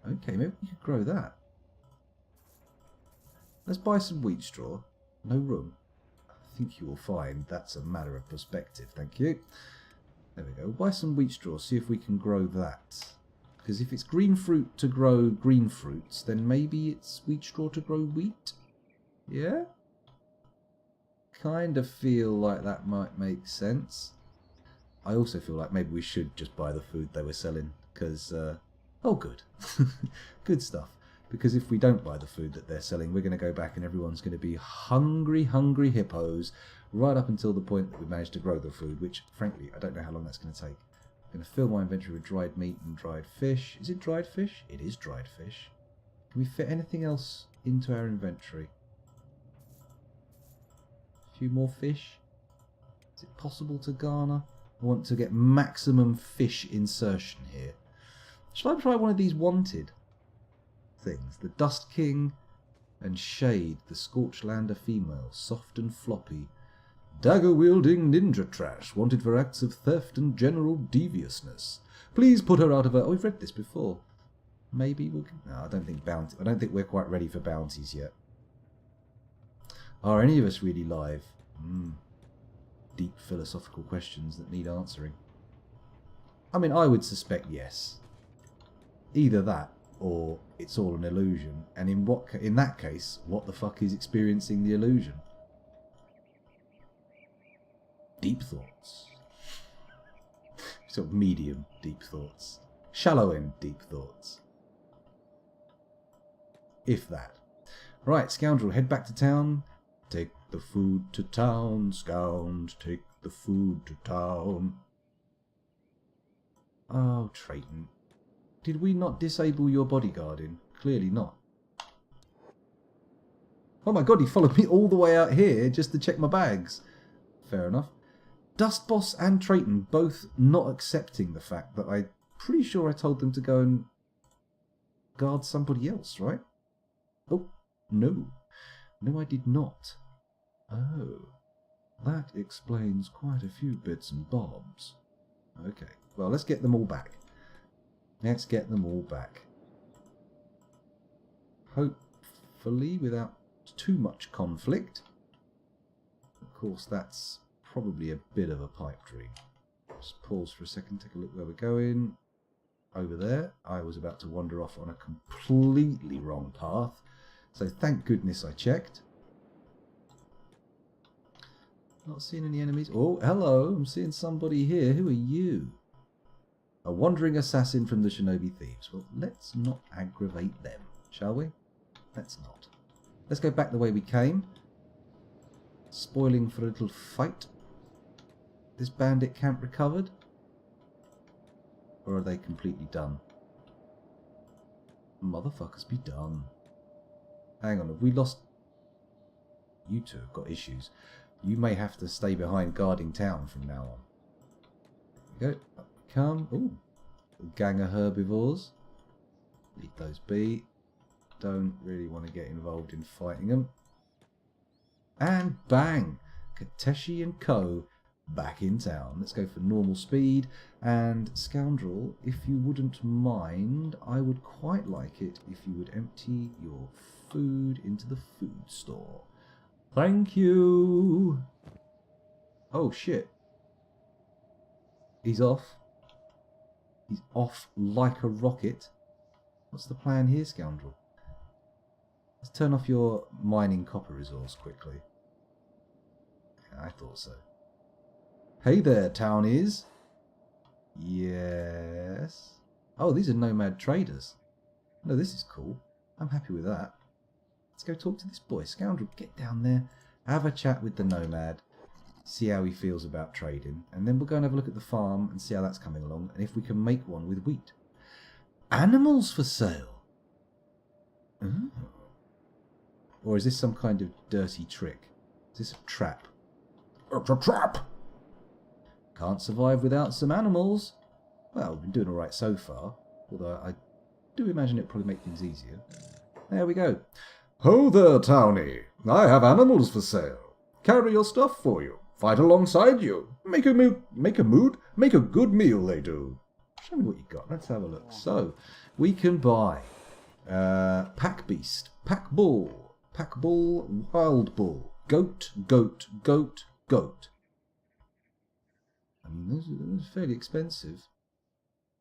Okay, maybe we could grow that. Let's buy some wheat straw. No room. I think you will find that's a matter of perspective. Thank you. There we go. Buy some wheat straw. See if we can grow that. Because if it's green fruit to grow green fruits, then maybe it's wheat straw to grow wheat? Yeah? Kind of feel like that might make sense. I also feel like maybe we should just buy the food they were selling. Because, oh good. Good stuff. Because if we don't buy the food that they're selling, we're going to go back and everyone's going to be hungry, hungry hippos right up until the point that we manage to grow the food, which, frankly, I don't know how long that's going to take. I'm going to fill my inventory with dried meat and dried fish. Is it dried fish? It is dried fish. Can we fit anything else into our inventory? A few more fish? Is it possible to garner? I want to get maximum fish insertion here. Shall I try one of these wanted? things. The Dust King and Shade, the Scorchlander female, soft and floppy. Dagger-wielding ninja trash, wanted for acts of theft and general deviousness. Please put her out of her... Oh, we've read this before. Maybe we'll... No, I don't think we're quite ready for bounties yet. Are any of us really live? Deep philosophical questions that need answering. I mean, I would suspect yes. Either that, or it's all an illusion. And in that case, what the fuck is experiencing the illusion? Deep thoughts. Sort of medium deep thoughts. Shallow end deep thoughts. If that. Right, scoundrel, head back to town. Take the food to town, scound. Take the food to town. Oh, Trayton. Did we not disable your bodyguarding? Clearly not. Oh my god, he followed me all the way out here just to check my bags. Fair enough. Dust Boss and Trayton both not accepting the fact that I'm pretty sure I told them to go and guard somebody else, right? Oh, no. No, I did not. Oh, that explains quite a few bits and bobs. Okay, well, let's get them all back. Let's get them all back. Hopefully without too much conflict. Of course, that's probably a bit of a pipe dream. Just pause for a second, take a look where we're going. Over there, I was about to wander off on a completely wrong path. So thank goodness I checked. Not seeing any enemies. Oh, hello, I'm seeing somebody here. Who are you? A wandering assassin from the Shinobi Thieves. Well, let's not aggravate them, shall we? Let's not. Let's go back the way we came. Spoiling for a little fight. This bandit camp recovered? Or are they completely done? Motherfuckers be done. Hang on, have we lost... You two have got issues. You may have to stay behind guarding town from now on. There we go. Up we come. Ooh. A gang of herbivores. Leave those be. Don't really want to get involved in fighting them. And bang! Kateshi and Co. back in town. Let's go for normal speed. And Scoundrel, if you wouldn't mind, I would quite like it if you would empty your food into the food store. Thank you. Oh shit. He's off. He's off like a rocket. What's the plan here, Scoundrel? Let's turn off your mining copper resource quickly. Yeah, I thought so. Hey there, townies. Yes. Oh, these are nomad traders. No, this is cool. I'm happy with that. Let's go talk to this boy. Scoundrel, get down there. Have a chat with the nomad. See how he feels about trading. And then we'll go and have a look at the farm and see how that's coming along. And if we can make one with wheat. Animals for sale. Oh. Or is this some kind of dirty trick? Is this a trap? It's a trap! Can't survive without some animals. Well, we've been doing alright so far. Although I do imagine it'll probably make things easier. There we go. Ho there, townie. I have animals for sale. Carry your stuff for you. Fight alongside you. Make a good meal, they do. Show me what you got. Let's have a look. So, we can buy pack beast, pack bull, wild bull, goat. I mean, those are fairly expensive.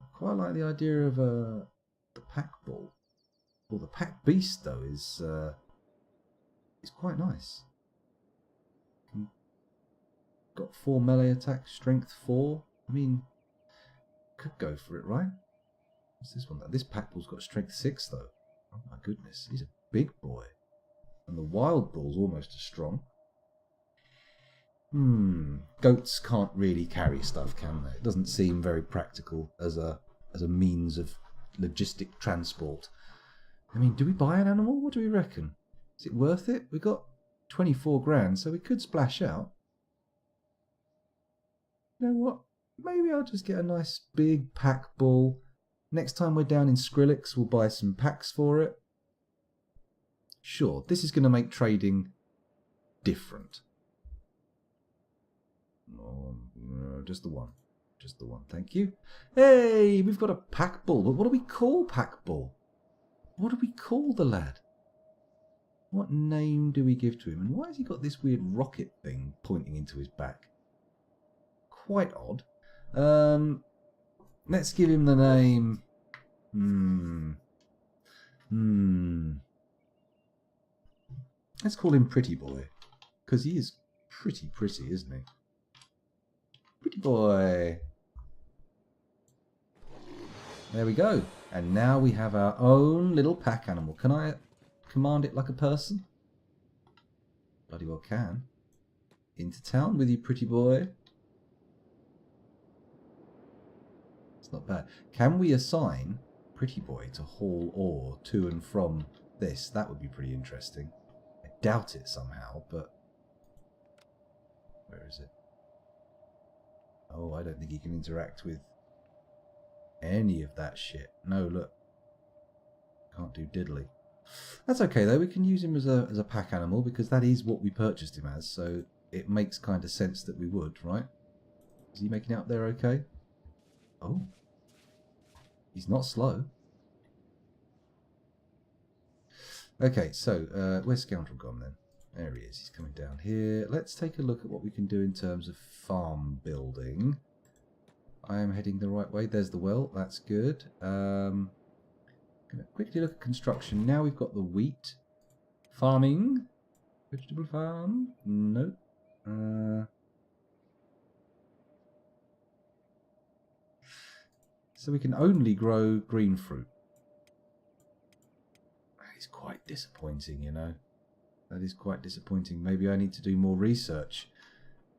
I quite like the idea of the pack bull. Well, the pack beast though is quite nice. Got 4 melee attack, strength 4. I mean, could go for it, right? What's this one though? This pack bull's got strength 6 though. Oh my goodness, he's a big boy. And the wild bull's almost as strong. Goats can't really carry stuff, can they? It doesn't seem very practical as a means of logistic transport. I mean, do we buy an animal? What do we reckon? Is it worth it? We got 24 grand, so we could splash out. You know what? Maybe I'll just get a nice big pack bull. Next time we're down in Skrillex, we'll buy some packs for it. Sure, this is going to make trading different. Oh, no, just the one. Just the one, thank you. Hey, we've got a pack bull. But what do we call pack bull? What do we call the lad? What name do we give to him? And why has he got this weird rocket thing pointing into his back? Quite odd. Let's give him the name... Let's call him Pretty Boy. Because he is pretty, isn't he? Pretty Boy. There we go. And now we have our own little pack animal. Can I command it like a person? Bloody well can. Into town with you, Pretty Boy. It's not bad. Can we assign Pretty Boy to haul ore to and from this? That would be pretty interesting. I doubt it somehow, but... Where is it? Oh, I don't think he can interact with any of that shit. No, look. Can't do diddly. That's okay though, we can use him as a pack animal because that is what we purchased him as, so it makes kind of sense that we would, right? Is he making out there okay? Oh. He's not slow. Okay, so where's Scoundrel gone then? There he is, he's coming down here. Let's take a look at what we can do in terms of farm building. I am heading the right way. There's the well, that's good. Gonna quickly look at construction. Now we've got the wheat. Farming. Vegetable farm. Nope. So we can only grow green fruit. That is quite disappointing, you know. That is quite disappointing. Maybe I need to do more research.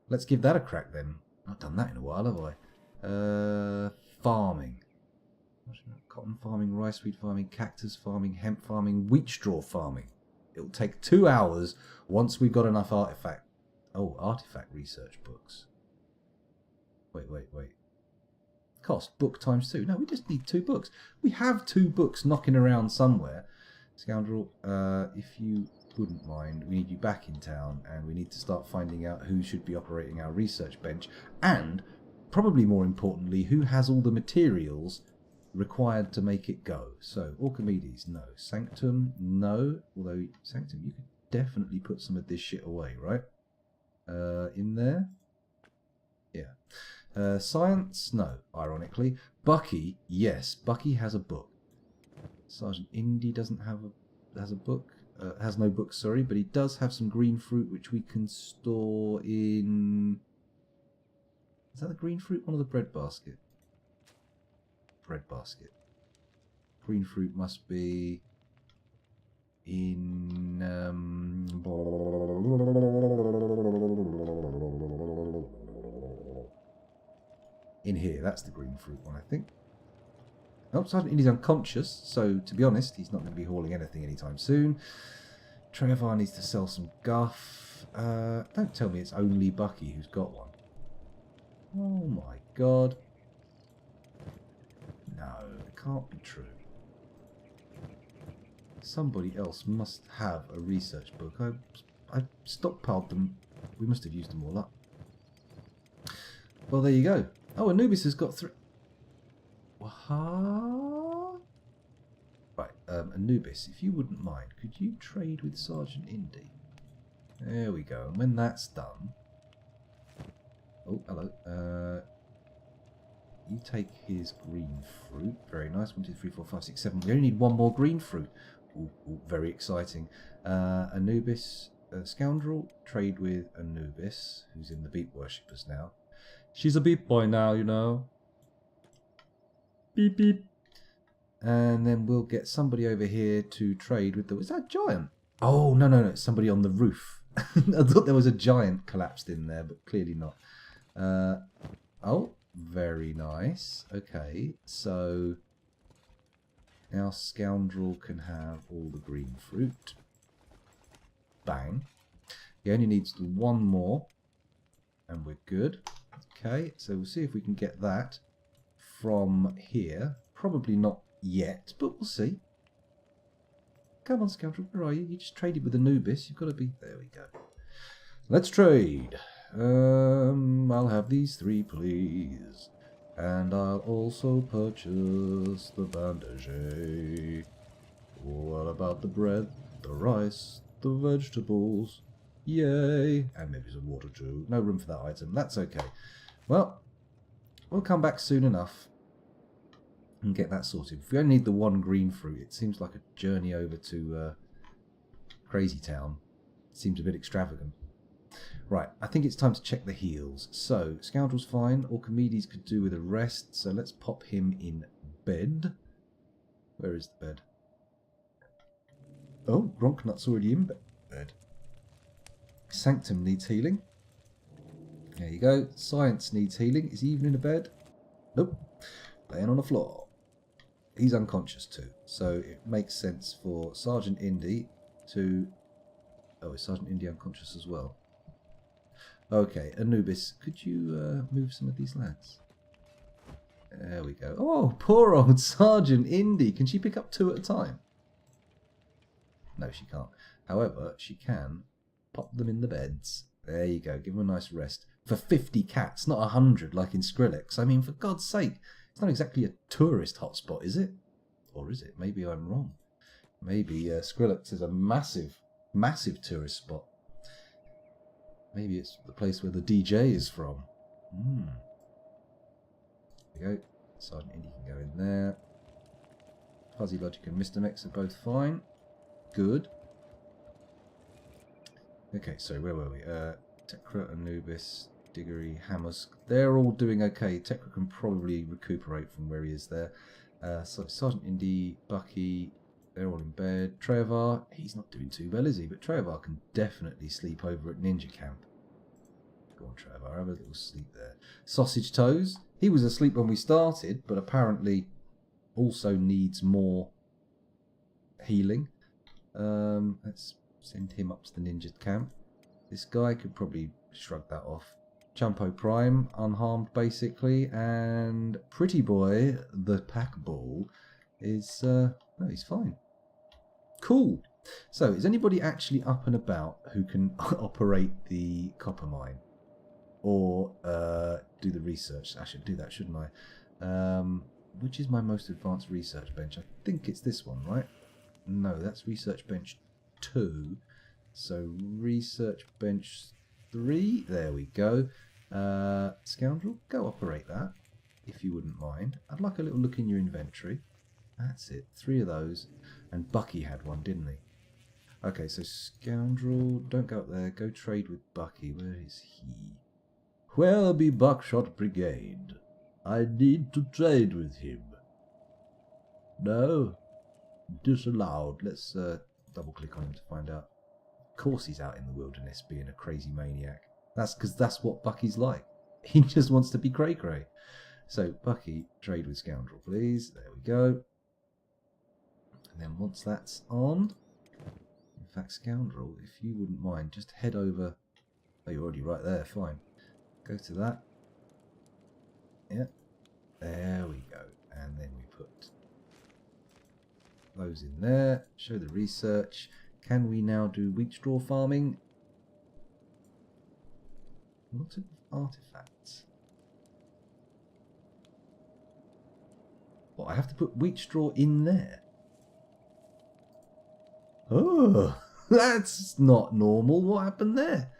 Let's give that a crack then. I've not done that in a while, have I? Farming. Cotton farming, rice wheat farming, cactus farming, hemp farming, wheat straw farming. It'll take 2 hours once we've got enough artifact. Oh, artifact research books. Wait. Cost, book times 2. No, we just need 2 books. We have 2 books knocking around somewhere. Scoundrel, if you wouldn't mind, we need you back in town and we need to start finding out who should be operating our research bench and, probably more importantly, who has all the materials required to make it go. So, Orchimedes, no. Sanctum, no. Although, Sanctum, you could definitely put some of this shit away, right? In there? Yeah. Science, no, ironically. Bucky, yes. Bucky has a book. Sergeant Indy doesn't have has a book. Has no book, sorry, but he does have some green fruit which we can store in... Is that the green fruit? One of the bread basket. Bread basket. Green fruit must be in here. That's the green fruit one, I think. Oh, Sergeant Indy's unconscious, so to be honest, he's not going to be hauling anything anytime soon. Trevor needs to sell some guff. Don't tell me it's only Bucky who's got one. Oh my god. No, it can't be true. Somebody else must have a research book. I stockpiled them. We must have used them all up. Well, there you go. Oh, Anubis has got 3... What? Right, Anubis, if you wouldn't mind, could you trade with Sergeant Indy? There we go. And when that's done... Oh, hello. You take his green fruit. Very nice. 1, 2, 3, 4, 5, 6, 7. We only need 1 more green fruit. Ooh, very exciting. Anubis, Scoundrel, trade with Anubis, who's in the Beat Worshippers now. She's a beat boy now, you know. Beep, beep. And then we'll get somebody over here to trade with the... Is that a giant? Oh, no. It's somebody on the roof. I thought there was a giant collapsed in there, but clearly not. Oh, very nice. Okay, so... Now Scoundrel can have all the green fruit. Bang. He only needs 1 more. And we're good. Okay, so we'll see if we can get that from here. Probably not yet, but we'll see. Come on, scoundrel, where are you? You just traded with Anubis. You've got to be... There we go. Let's trade. I'll have these 3, please. And I'll also purchase the bandage. What about the bread, the rice, the vegetables? Yay! And maybe some water too. No room for that item. That's okay. Well, we'll come back soon enough and get that sorted. If we only need the 1 green fruit, it seems like a journey over to Crazy Town. It seems a bit extravagant. Right, I think it's time to check the heals. So, Scoundrel's fine. Archimedes could do with a rest, so let's pop him in bed. Where is the bed? Oh, Gronknut's already in bed. Sanctum needs healing. There you go. Science needs healing. Is he even in a bed? Nope. Laying on the floor. He's unconscious too, so it makes sense for Sergeant Indy to... Oh, is Sergeant Indy unconscious as well? Okay, Anubis, could you move some of these lads? There we go. Oh, poor old Sergeant Indy. Can she pick up 2 at a time? No, she can't. However, she can pop them in the beds. There you go. Give them a nice rest. For 50 cats, not 100 like in Skrillex. I mean, for God's sake, it's not exactly a tourist hotspot, is it? Or is it? Maybe I'm wrong. Maybe Skrillex is a massive, massive tourist spot. Maybe it's the place where the DJ is from. There we go. Sergeant Indy can go in there. Fuzzy Logic and Mr. Mix are both fine. Good. Okay, so where were we? Tekra, Anubis, Diggory, Hammers. They're all doing okay. Tekra can probably recuperate from where he is there. So Sergeant Indy, Bucky, they're all in bed. Trevar, he's not doing too well, is he? But Trevar can definitely sleep over at Ninja Camp. Go on, Trevar, have a little sleep there. Sausage Toes, he was asleep when we started, but apparently also needs more healing. Let's send him up to the Ninja Camp. This guy could probably shrug that off. Jumpo Prime, unharmed basically, and Pretty Boy, the pack ball, is, no, he's fine. Cool. So, is anybody actually up and about who can operate the copper mine? Or do the research? I should do that, shouldn't I? Which is my most advanced research bench? I think it's this one, right? No, that's research bench 2. So, research bench 3. There we go. Scoundrel, go operate that, if you wouldn't mind. I'd like a little look in your inventory. That's it. 3 of those. And Bucky had one, didn't he? Okay, so Scoundrel, don't go up there. Go trade with Bucky. Where is he? Where Buckshot Brigade? I need to trade with him. No? Disallowed. Let's double click on him to find out. Of course he's out in the wilderness being a crazy maniac. That's because that's what Bucky's like. He just wants to be cray-cray. So, Bucky, trade with Scoundrel, please. There we go. And then once that's on... In fact, Scoundrel, if you wouldn't mind, just head over... Oh, you're already right there. Fine. Go to that. Yeah. There we go. And then we put those in there. Show the research. Can we now do wheat straw farming? What artifacts? Well, I have to put wheat straw in there. Oh, that's not normal. What happened there?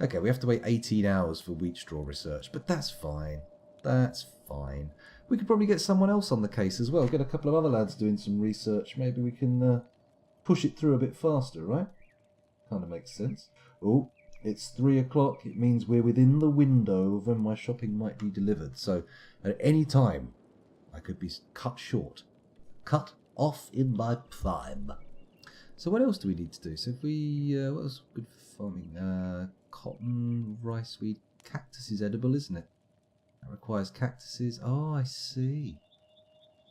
Okay, we have to wait 18 hours for wheat straw research, but that's fine. That's fine. We could probably get someone else on the case as well. Get a couple of other lads doing some research. Maybe we can push it through a bit faster, right? Kind of makes sense. Oh, it's 3 o'clock. It means we're within the window of when my shopping might be delivered. So at any time, I could be cut short. Cut off in my prime. So what else do we need to do? So if we... what else good for farming? Cotton, rice, wheat. Cactus is edible, isn't it? That requires cactuses. Oh, I see.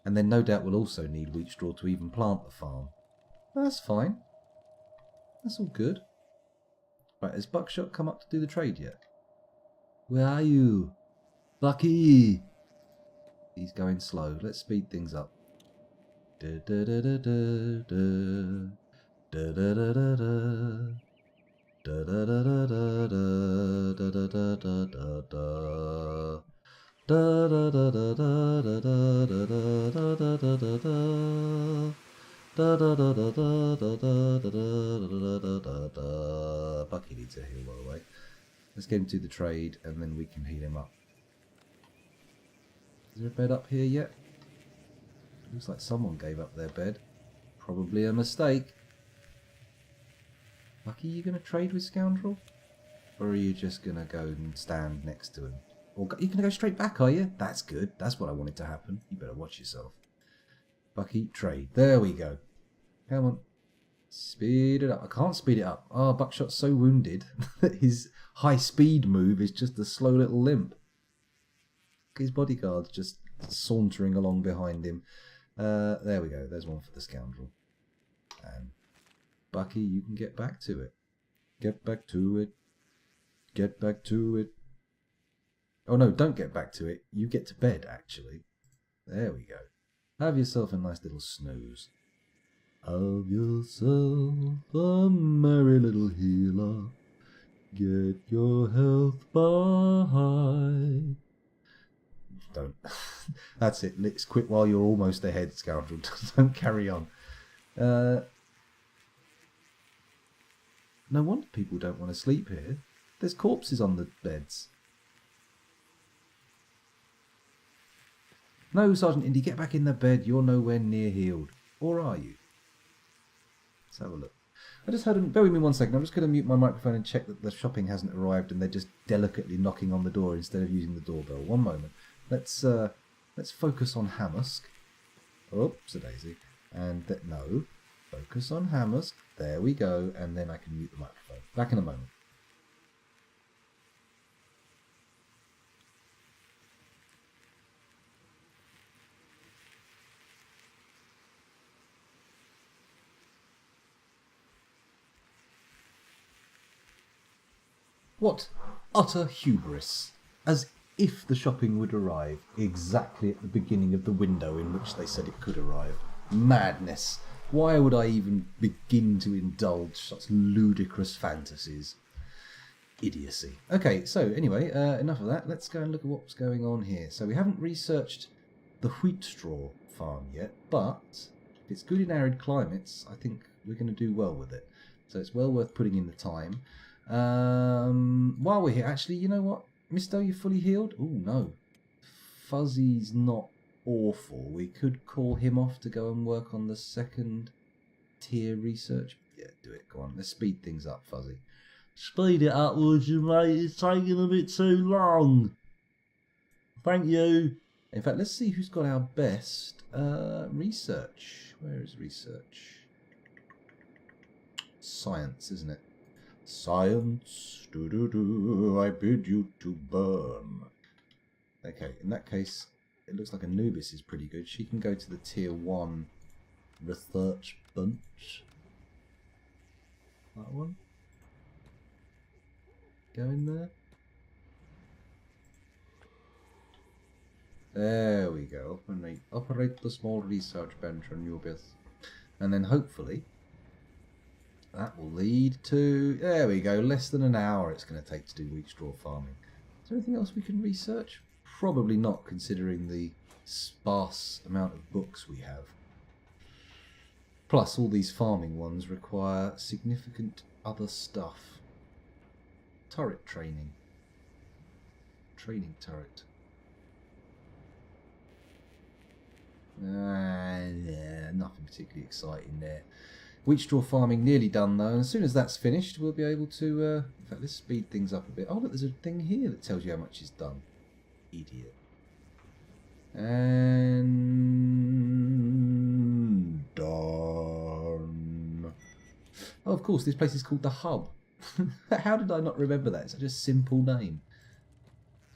And then no doubt we'll also need wheat straw to even plant the farm. That's fine. That's all good. Right, has Buckshot come up to do the trade yet? Where are you? Bucky! He's going slow. Let's speed things up. Da da da da da da da da da da. Da da da da da da da da da da da. Da da da da da da da da da da da da da. Da da da da da da da da da da da. Bucky needs a heal, by the way. Let's get him to the trade, and then we can heal him up. Is there a bed up here yet? Looks like someone gave up their bed. Probably a mistake. Bucky, you going to trade with Scoundrel? Or are you just going to go and stand next to him? Or you're going to go straight back, are you? That's good. That's what I wanted to happen. You better watch yourself. Bucky, trade. There we go. Come on. Speed it up. I can't speed it up. Oh, Buckshot's so wounded that his high speed move is just a slow little limp. His bodyguard's just sauntering along behind him. There we go. There's one for the Scoundrel. And Bucky, you can get back to it. Get back to it. Get back to it. Oh no, don't get back to it. You get to bed, actually. There we go. Have yourself a nice little snooze. Have yourself a merry little healer. Get your health by. Don't. That's it. Let's quit while you're almost ahead, Scoundrel. Don't carry on. No wonder people don't want to sleep here. There's corpses on the beds. No, Sergeant Indy, get back in the bed. You're nowhere near healed. Or are you? Let's have a look. I just heard bear with me 1 second. I'm just going to mute my microphone and check that the shopping hasn't arrived and they're just delicately knocking on the door instead of using the doorbell. 1 moment. Let's focus on Hammusk. Oops, a daisy. And no. Focus on Hammusk. There we go. And then I can mute the microphone. Back in a moment. What utter hubris. As if the shopping would arrive exactly at the beginning of the window in which they said it could arrive. Madness. Why would I even begin to indulge such ludicrous fantasies? Idiocy. Okay, so anyway, enough of that. Let's go and look at what's going on here. So we haven't researched the wheat straw farm yet, but if it's good in arid climates, I think we're going to do well with it. So it's well worth putting in the time. While we're here, actually, you know what? Misto, you fully healed? Oh, no. Fuzzy's not awful. We could call him off to go and work on the second tier research. Yeah, do it. Go on. Let's speed things up, Fuzzy. Speed it up, would you, mate? It's taking a bit too long. Thank you. In fact, let's see who's got our best research. Where is research? Science, isn't it? Science, I bid you to burn. Okay, in that case, it looks like Anubis is pretty good. She can go to the tier 1 research bunch. That one. Go in there. There we go. Operate the small research bench on Anubis. And then hopefully that will lead to, there we go, less than an hour it's going to take to do wheat straw farming. Is there anything else we can research? Probably not, considering the sparse amount of books we have. Plus, all these farming ones require significant other stuff. Turret training. Training turret. Yeah, nothing particularly exciting there. Wheat straw farming nearly done though, and as soon as that's finished we'll be able to, in fact let's speed things up a bit. Oh look, there's a thing here that tells you how much is done. Idiot. And done. Oh, of course, this place is called the Hub. How did I not remember that? It's such a simple name.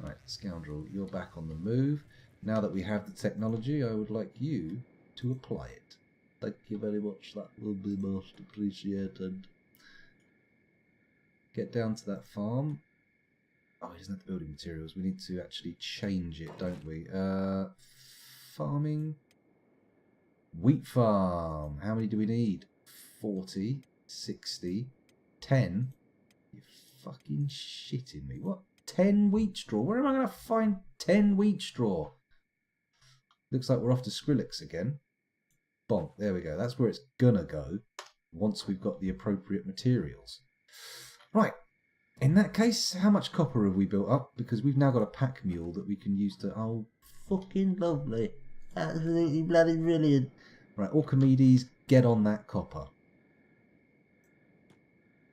Right, Scoundrel, you're back on the move. Now that we have the technology, I would like you to apply it. Thank you very much, that will be most appreciated. Get down to that farm. Oh, he doesn't have the building materials. We need to actually change it, don't we? Farming. Wheat farm. How many do we need? 40, 60, 10. You're fucking shitting me. What? 10 wheat straw? Where am I going to find 10 wheat straw? Looks like we're off to Skrillex again. Bonk. There we go. That's where it's going to go once we've got the appropriate materials. Right. In that case, how much copper have we built up? Because we've now got a pack mule that we can use to... Oh, fucking lovely. Absolutely bloody brilliant. Right, Archimedes, get on that copper.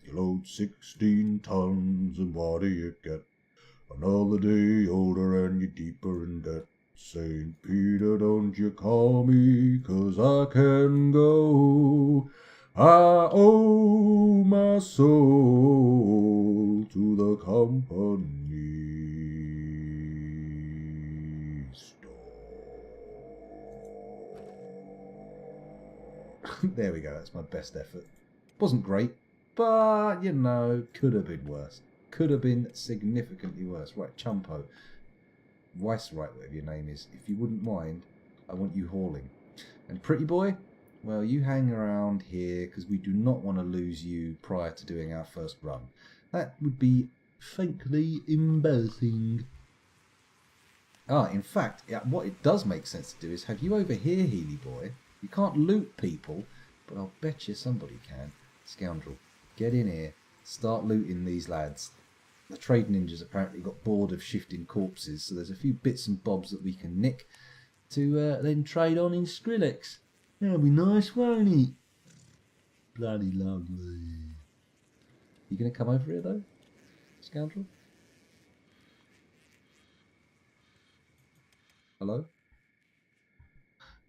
You load 16 tons, and what do you get? Another day older and you're deeper in debt. Saint Peter, don't you call me, 'cause I can go. I owe my soul to the company store. There we go, that's my best effort. Wasn't great, but, you know, could have been worse. Could have been significantly worse. Right, Chumpo. Viceroy, whatever your name is, if you wouldn't mind, I want you hauling. And Pretty Boy, well, you hang around here because we do not want to lose you prior to doing our first run. That would be frankly embarrassing. In fact, what it does make sense to do is have you over here, Healy Boy. You can't loot people, but I'll bet you somebody can. Scoundrel, get in here, start looting these lads. The trade ninjas apparently got bored of shifting corpses, so there's a few bits and bobs that we can nick to then trade on in Skrillex. That'll be nice, won't it? Bloody lovely. You going to come over here, though, scoundrel? Hello?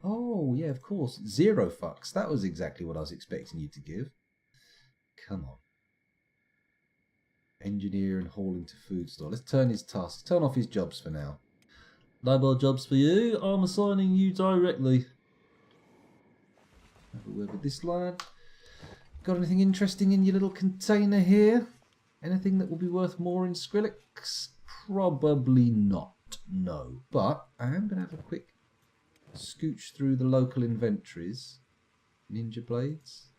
Oh, yeah, of course. 0 fucks. That was exactly what I was expecting you to give. Come on. Engineer and hauling to food store. Let's turn his tasks. Turn off his jobs for now. No more jobs for you. I'm assigning you directly. Have a word with this lad. Got anything interesting in your little container here? Anything that will be worth more in Skrillex? Probably not. No. But I am going to have a quick scooch through the local inventories. Ninja blades.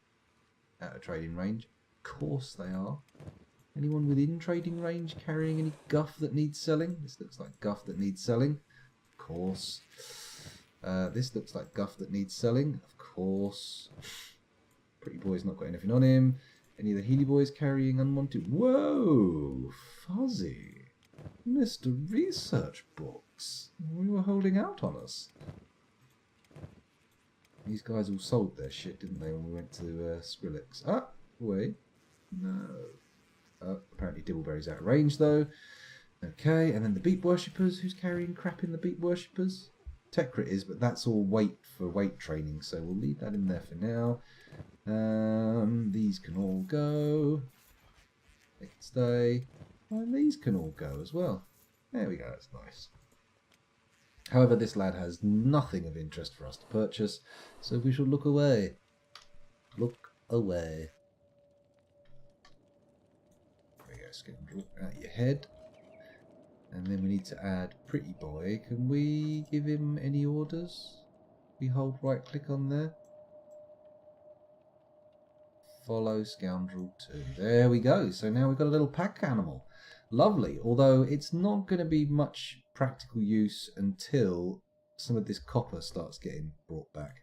Out of trading range. Of course they are. Anyone within trading range carrying any guff that needs selling? This looks like guff that needs selling. Of course. This looks like guff that needs selling. Of course. Pretty Boy's not got anything on him. Any of the Healy Boys carrying unwanted... Whoa! Fuzzy. Mr. Research Books. We were holding out on us. These guys all sold their shit, didn't they, when we went to Skrillex? Ah, wait. No. Apparently Dibbleberry's out of range though. Okay, and then the Beat Worshippers. Who's carrying crap in the Beat Worshippers? Tekrit is, but that's all weight for weight training, so we'll leave that in there for now. These can all go. They can stay. And these can all go as well. There we go, that's nice. However, this lad has nothing of interest for us to purchase, so we shall look away. Look away. Scoundrel out your head, and then we need to add Pretty Boy. Can we give him any orders? We hold right click on there. Follow Scoundrel 2. There we go. So now we've got a little pack animal. Lovely, although it's not going to be much practical use until some of this copper starts getting brought back.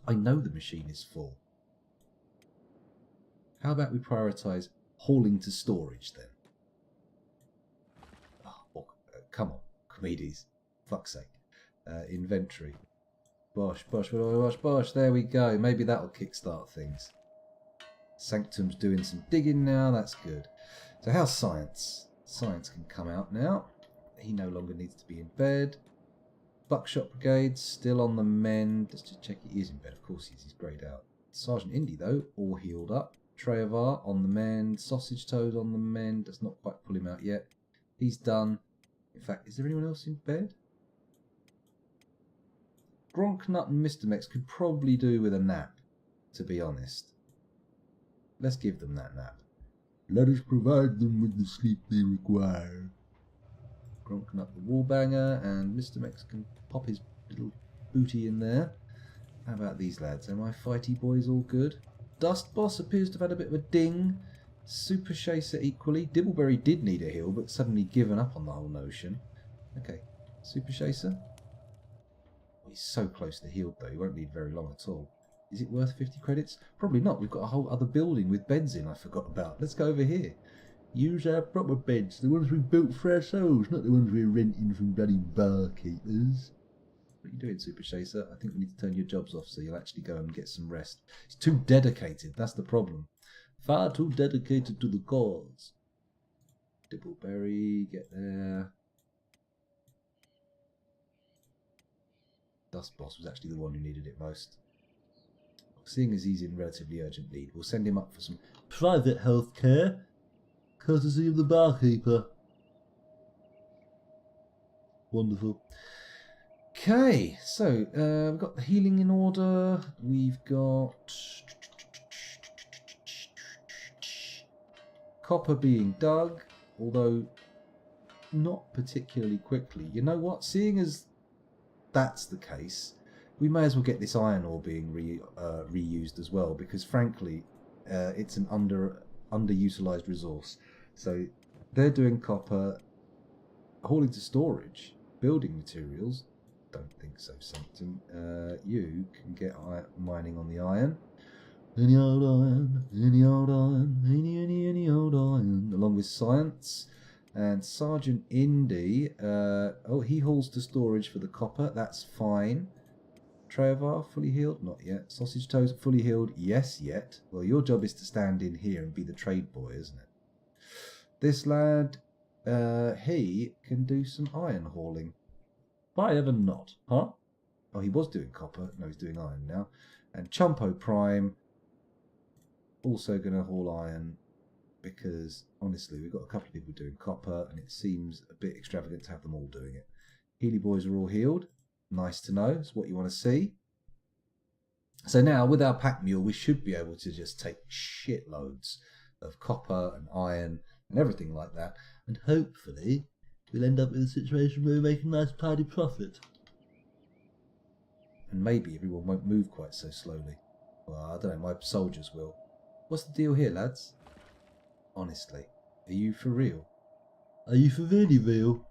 I know the machine is full. How about we prioritise hauling to storage then? Oh, come on, Archimedes. Fuck's sake. Inventory. Bosh, bosh, bosh, bosh. There we go. Maybe that'll kickstart things. Sanctum's doing some digging now. That's good. So how's science? Science can come out now. He no longer needs to be in bed. Buckshot Brigade still on the mend. Let's just check he is in bed. Of course he is. He's greyed out. Sergeant Indy, though, all healed up. Trevar on the mend. Sausage Toad on the mend. Does not quite pull him out yet. He's done. In fact, is there anyone else in bed? Gronknut and Mr. Mex could probably do with a nap, to be honest. Let's give them that nap. Let us provide them with the sleep they require. Gronking up the wall banger, and Mr. Mex can pop his little booty in there. How about these lads? Are my fighty boys all good? Dust Boss appears to have had a bit of a ding. Super Chaser equally. Dibbleberry did need a heal, but suddenly given up on the whole notion. Okay, Super Chaser. Oh, he's so close to healed though, he won't need very long at all. Is it worth 50 credits? Probably not. We've got a whole other building with beds in I forgot about. Let's go over here. Use our proper beds, the ones we built for ourselves, not the ones we're renting from bloody barkeepers. What are you doing, Super Chaser? I think we need to turn your jobs off so you'll actually go and get some rest. He's too dedicated, that's the problem. Far too dedicated to the cause. Dibbleberry, get there. Dust Boss was actually the one who needed it most. Seeing as he's in relatively urgent need, we'll send him up for some private health care, courtesy of the barkeeper. Wonderful. Okay, so we've got the healing in order. We've got copper being dug, although not particularly quickly. You know what? Seeing as that's the case, we may as well get this iron ore being reused as well, because frankly, it's an underutilized resource. So they're doing copper, hauling to storage, building materials. Don't think so, Sanctum. You can get mining on the iron. Any old iron, any old iron, any old iron, along with science. And Sergeant Indy, oh, he hauls to storage for the copper. That's fine. Trevar, fully healed? Not yet. Sausage Toes, fully healed? Yes, yet. Well, your job is to stand in here and be the trade boy, isn't it? This lad, he can do some iron hauling. Why ever not? Huh? Oh, he was doing copper. No, he's doing iron now. And Chumpo Prime, also going to haul iron, because honestly, we've got a couple of people doing copper, and it seems a bit extravagant to have them all doing it. Healy boys are all healed. Nice to know. It's what you want to see. So now, with our pack mule, we should be able to just take shitloads of copper and iron and everything like that, and hopefully we'll end up in a situation where we make a nice tidy profit. And maybe everyone won't move quite so slowly. Well, I don't know, my soldiers will. What's the deal here, lads? Honestly, are you for real? Are you for really real?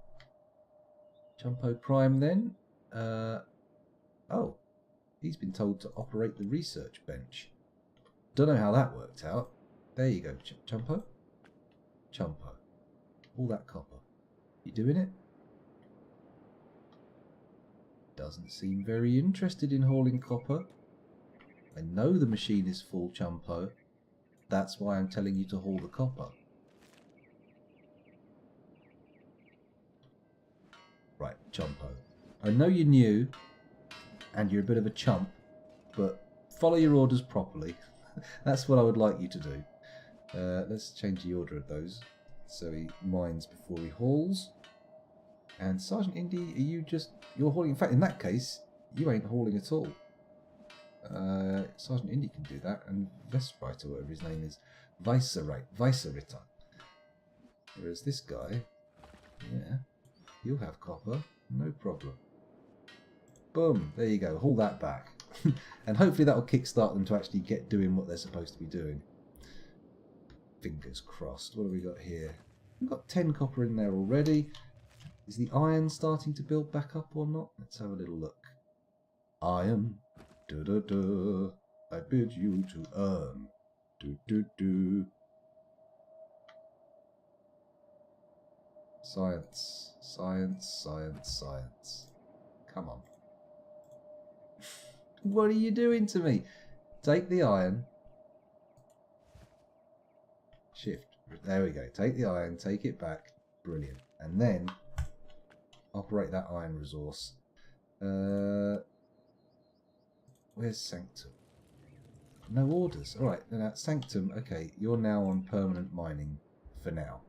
Chumpo Prime then? Oh, he's been told to operate the research bench. Don't know how that worked out. There you go, Chumpo. Chumpo. All that copper. You doing it? Doesn't seem very interested in hauling copper. I know the machine is full, Chumpo. That's why I'm telling you to haul the copper. Right, Chumpo. I know you're new, and you're a bit of a chump, but follow your orders properly. That's what I would like you to do. Let's change the order of those, so he mines before he hauls. And Sergeant Indy, you're hauling? In fact, in that case, you ain't hauling at all. Sergeant Indy can do that, and Vesprite, or whatever his name is, Vicerita. Whereas this guy, yeah, you'll have copper, no problem. Boom, there you go, haul that back. And hopefully that will kickstart them to actually get doing what they're supposed to be doing. Fingers crossed. What have we got here? We've got 10 copper in there already. Is the iron starting to build back up or not? Let's have a little look. Iron. Du-du-du. I bid you to earn. Du-du-du. Science. Science, science, science. Come on. What are you doing to me? Take the iron. Shift. There we go. Take the iron, take it back. Brilliant. And then operate that iron resource. Where's Sanctum? No orders. Alright, now Sanctum, okay, you're now on permanent mining for now.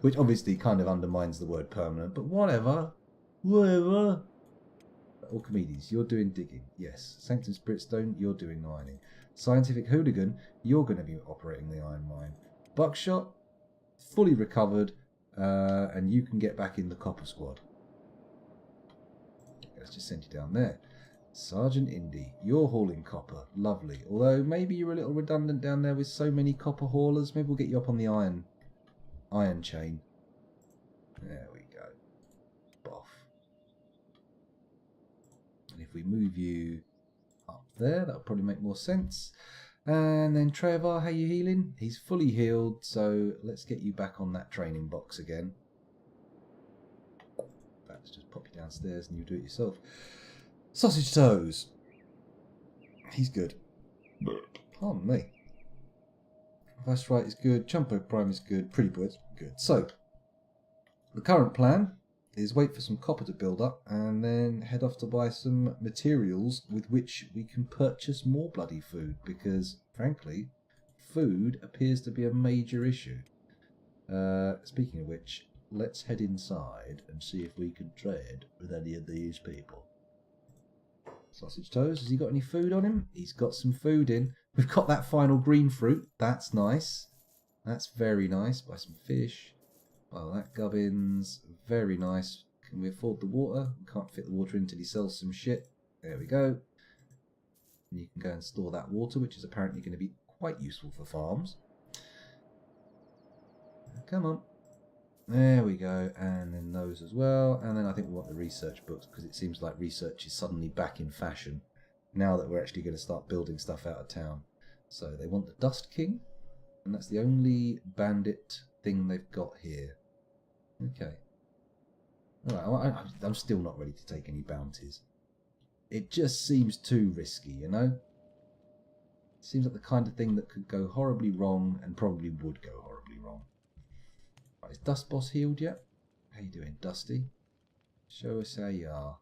Which obviously kind of undermines the word permanent, but whatever. Whatever. Archimedes, you're doing digging. Yes. Sanctum Spiritstone, you're doing mining. Scientific Hooligan, you're going to be operating the iron mine. Buckshot, fully recovered. and you can get back in the copper squad. Let's just send you down there. Sergeant Indy, you're hauling copper. Lovely. Although maybe you're a little redundant down there with so many copper haulers. Maybe we'll get you up on the iron chain. There we go. Boff. And if we move you up there, that'll probably make more sense. And then Trevor, how you healing? He's fully healed, so let's get you back on that training box again. Let's just pop you downstairs and you do it yourself. Sausage Toes. He's good. Pardon me. Vice Right is good. Chumpo Prime is good. Pretty Boy's good. So, the current plan is wait for some copper to build up and then head off to buy some materials with which we can purchase more bloody food, because frankly food appears to be a major issue. Speaking of which, let's head inside and see if we can trade with any of these people. Sausage Toes, has he got any food on him? He's got some food in. We've got that final green fruit. That's nice. That's very nice. Buy some fish. Well, that gubbins, very nice. Can we afford the water? We can't fit the water in until he sells some shit. There we go. And you can go and store that water, which is apparently going to be quite useful for farms. Come on. There we go. And then those as well. And then I think we want the research books, because it seems like research is suddenly back in fashion now that we're actually going to start building stuff out of town. So they want the Dust King, and that's the only bandit thing they've got here. Okay. Alright, I'm still not ready to take any bounties. It just seems too risky, you know? It seems like the kind of thing that could go horribly wrong, and probably would go horribly wrong. Right, is Dust Boss healed yet? How you doing, Dusty? Show us how you are.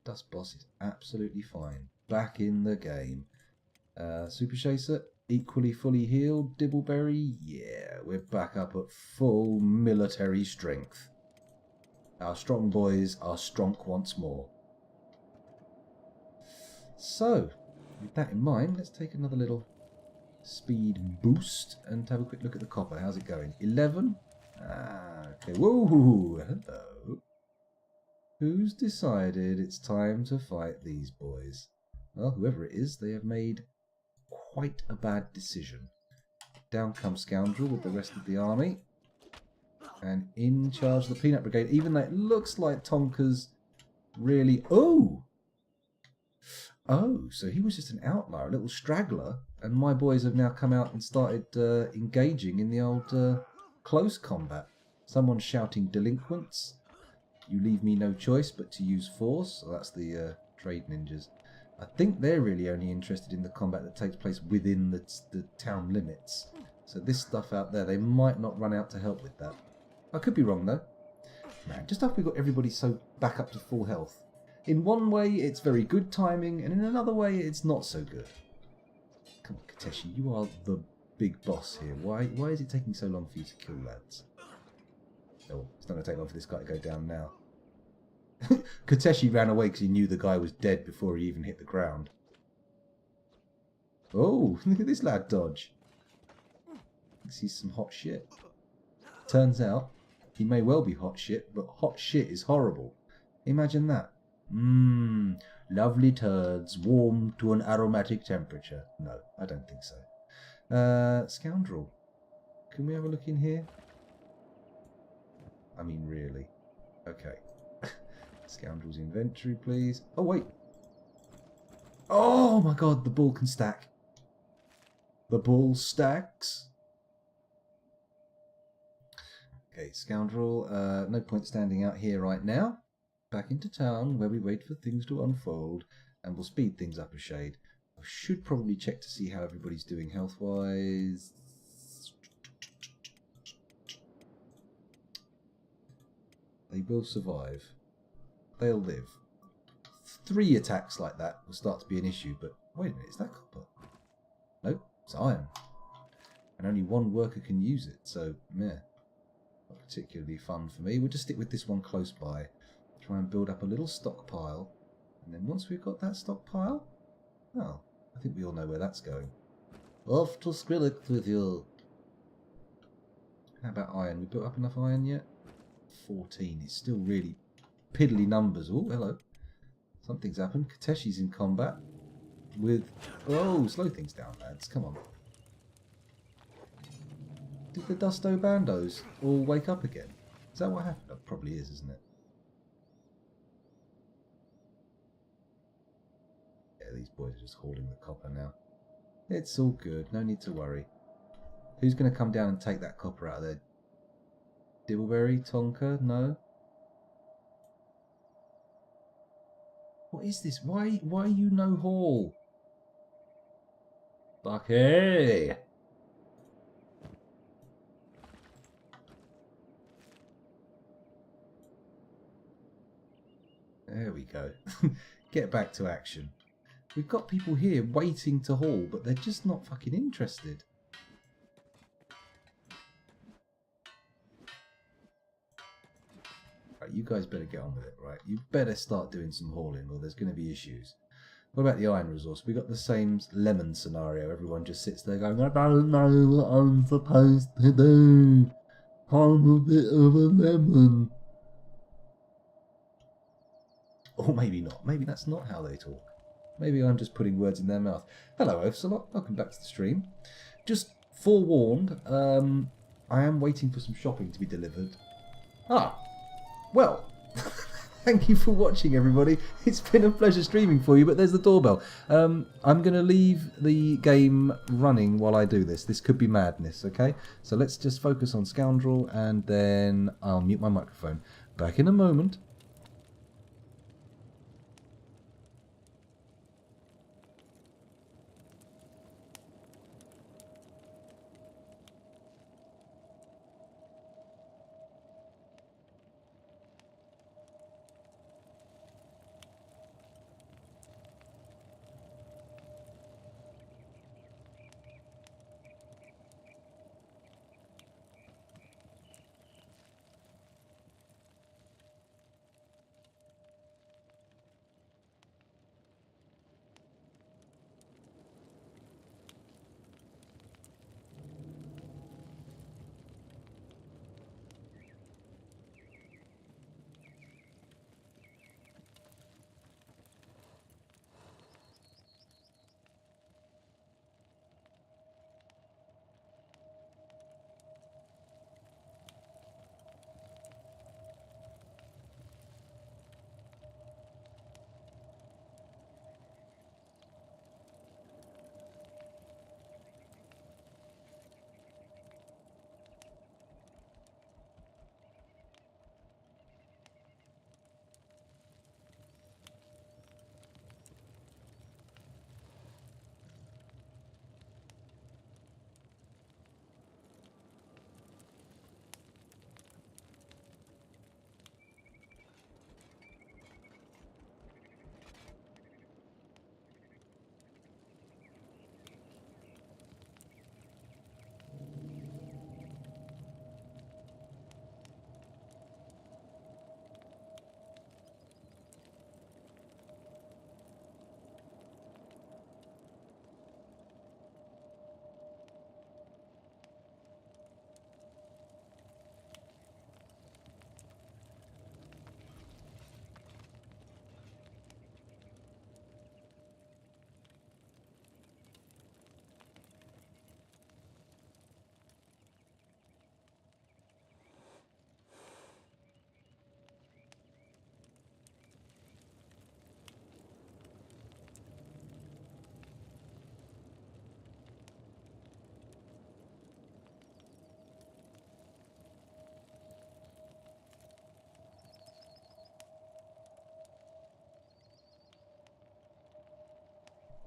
Dust Boss is absolutely fine. Back in the game. Super Chaser, equally fully healed. Dibbleberry, yeah, we're back up at full military strength. Our strong boys are strong once more. So, with that in mind, let's take another little speed boost and have a quick look at the copper. How's it going? 11? Okay. Whoa, hello. Who's decided it's time to fight these boys? Well, whoever it is, they have made quite a bad decision. Down comes Scoundrel with the rest of the army. And in charge of the Peanut Brigade, even though it looks like Tonka's really... Oh! Oh, so he was just an outlier, a little straggler, and my boys have now come out and started engaging in the old close combat. Someone's shouting delinquents. You leave me no choice but to use force. So that's the trade ninjas. I think they're really only interested in the combat that takes place within the town limits. So this stuff out there, they might not run out to help with that. I could be wrong though. Man, just after we got everybody so back up to full health. In one way, it's very good timing, and in another way, it's not so good. Come on, Kateshi, you are the big boss here. Why is it taking so long for you to kill lads? Oh, it's not going to take long for this guy to go down now. Kateshi ran away because he knew the guy was dead before he even hit the ground. Oh, look at this lad dodge. This is some hot shit. Turns out, he may well be hot shit, but hot shit is horrible. Imagine that. Lovely turds, warm to an aromatic temperature. No, I don't think so. Scoundrel. Can we have a look in here? I mean, really. Okay. Scoundrel's inventory, please. Oh, wait. Oh, my God, the bull can stack. The bull stacks. Okay, Scoundrel. No point standing out here right now. Back into town, where we wait for things to unfold, and we'll speed things up a shade. I should probably check to see how everybody's doing health-wise. They will survive. They'll live. 3 attacks like that will start to be an issue, but wait a minute, is that copper? Nope, it's iron. And only 1 worker can use it, so meh. Not particularly fun for me. We'll just stick with this one close by. Try and build up a little stockpile, and then once we've got that stockpile, well, I think we all know where that's going. Off to Skrillex with you. How about iron? We built up enough iron yet? 14. It's still really piddly numbers. Oh, hello. Something's happened. Kateshi's in combat with... Oh, slow things down, lads. Come on. Did the Dusto Bandos all wake up again? Is that what happened? It probably is, isn't it? Yeah, these boys are just holding the copper now. It's all good. No need to worry. Who's going to come down and take that copper out of there? Dibbleberry? Tonka? No? What is this? Why are you no haul? Bucky! There we go. Get back to action. We've got people here waiting to haul, but they're just not fucking interested. Right, you guys better get on with it, right? You better start doing some hauling or there's going to be issues. What about the iron resource? We got the same lemon scenario. Everyone just sits there going, I don't know what I'm supposed to do. I'm a bit of a lemon. Or maybe not. Maybe that's not how they talk. Maybe I'm just putting words in their mouth. Hello, Ocelot. Welcome back to the stream. Just forewarned, I am waiting for some shopping to be delivered. Ah, well, thank you for watching, everybody. It's been a pleasure streaming for you, but there's the doorbell. I'm going to leave the game running while I do this. This could be madness, okay? So let's just focus on Scoundrel, and then I'll mute my microphone. Back in a moment.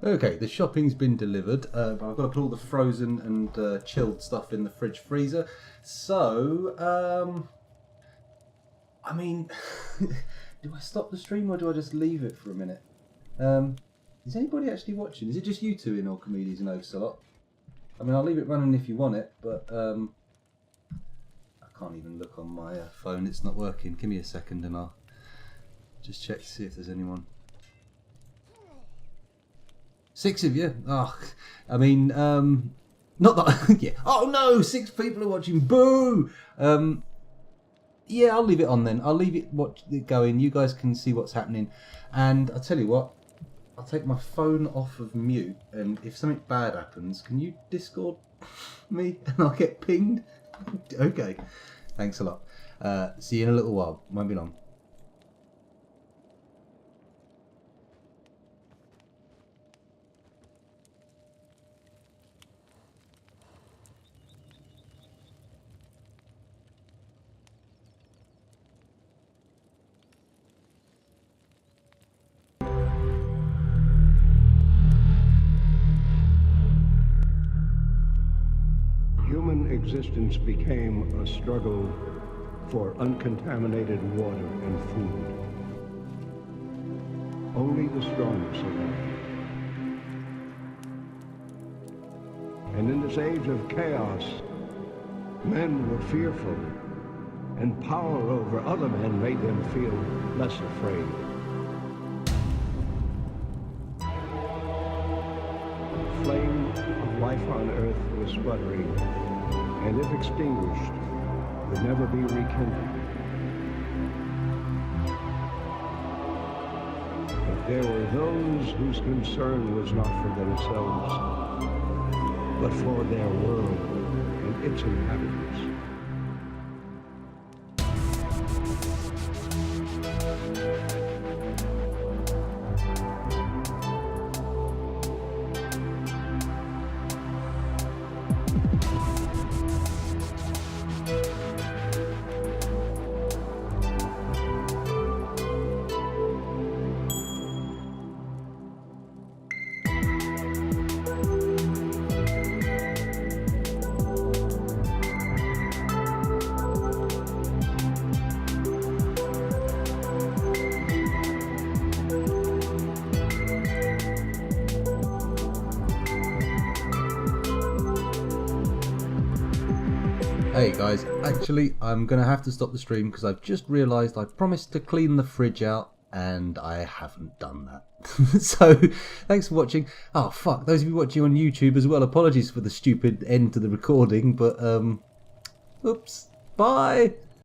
Okay, the shopping's been delivered. But I've got to put all the frozen and chilled stuff in the fridge freezer. So, I mean, do I stop the stream or do I just leave it for a minute? Is anybody actually watching? Is it just you two in Archimedes and Ocelot? I mean, I'll leave it running if you want it, but I can't even look on my phone. It's not working. Give me a second and I'll just check to see if there's anyone. 6 of you? Oh, I mean, Not that, yeah. Oh no, 6 people are watching. Boo! Yeah, I'll leave it on then. I'll leave it going. You guys can see what's happening. And I'll tell you what, I'll take my phone off of mute, and if something bad happens, can you Discord me and I'll get pinged? Okay. Thanks a lot. See you in a little while. Won't be long. Human existence became a struggle for uncontaminated water and food. Only the strong survived. And in this age of chaos, men were fearful, and power over other men made them feel less afraid. The flame of life on Earth was sputtering, and if extinguished, would never be rekindled. But there were those whose concern was not for themselves, but for their world and its inhabitants. Hey guys, actually I'm going to have to stop the stream because I've just realised I promised to clean the fridge out and I haven't done that. So, thanks for watching. Oh fuck, those of you watching on YouTube as well, apologies for the stupid end to the recording, but oops, bye!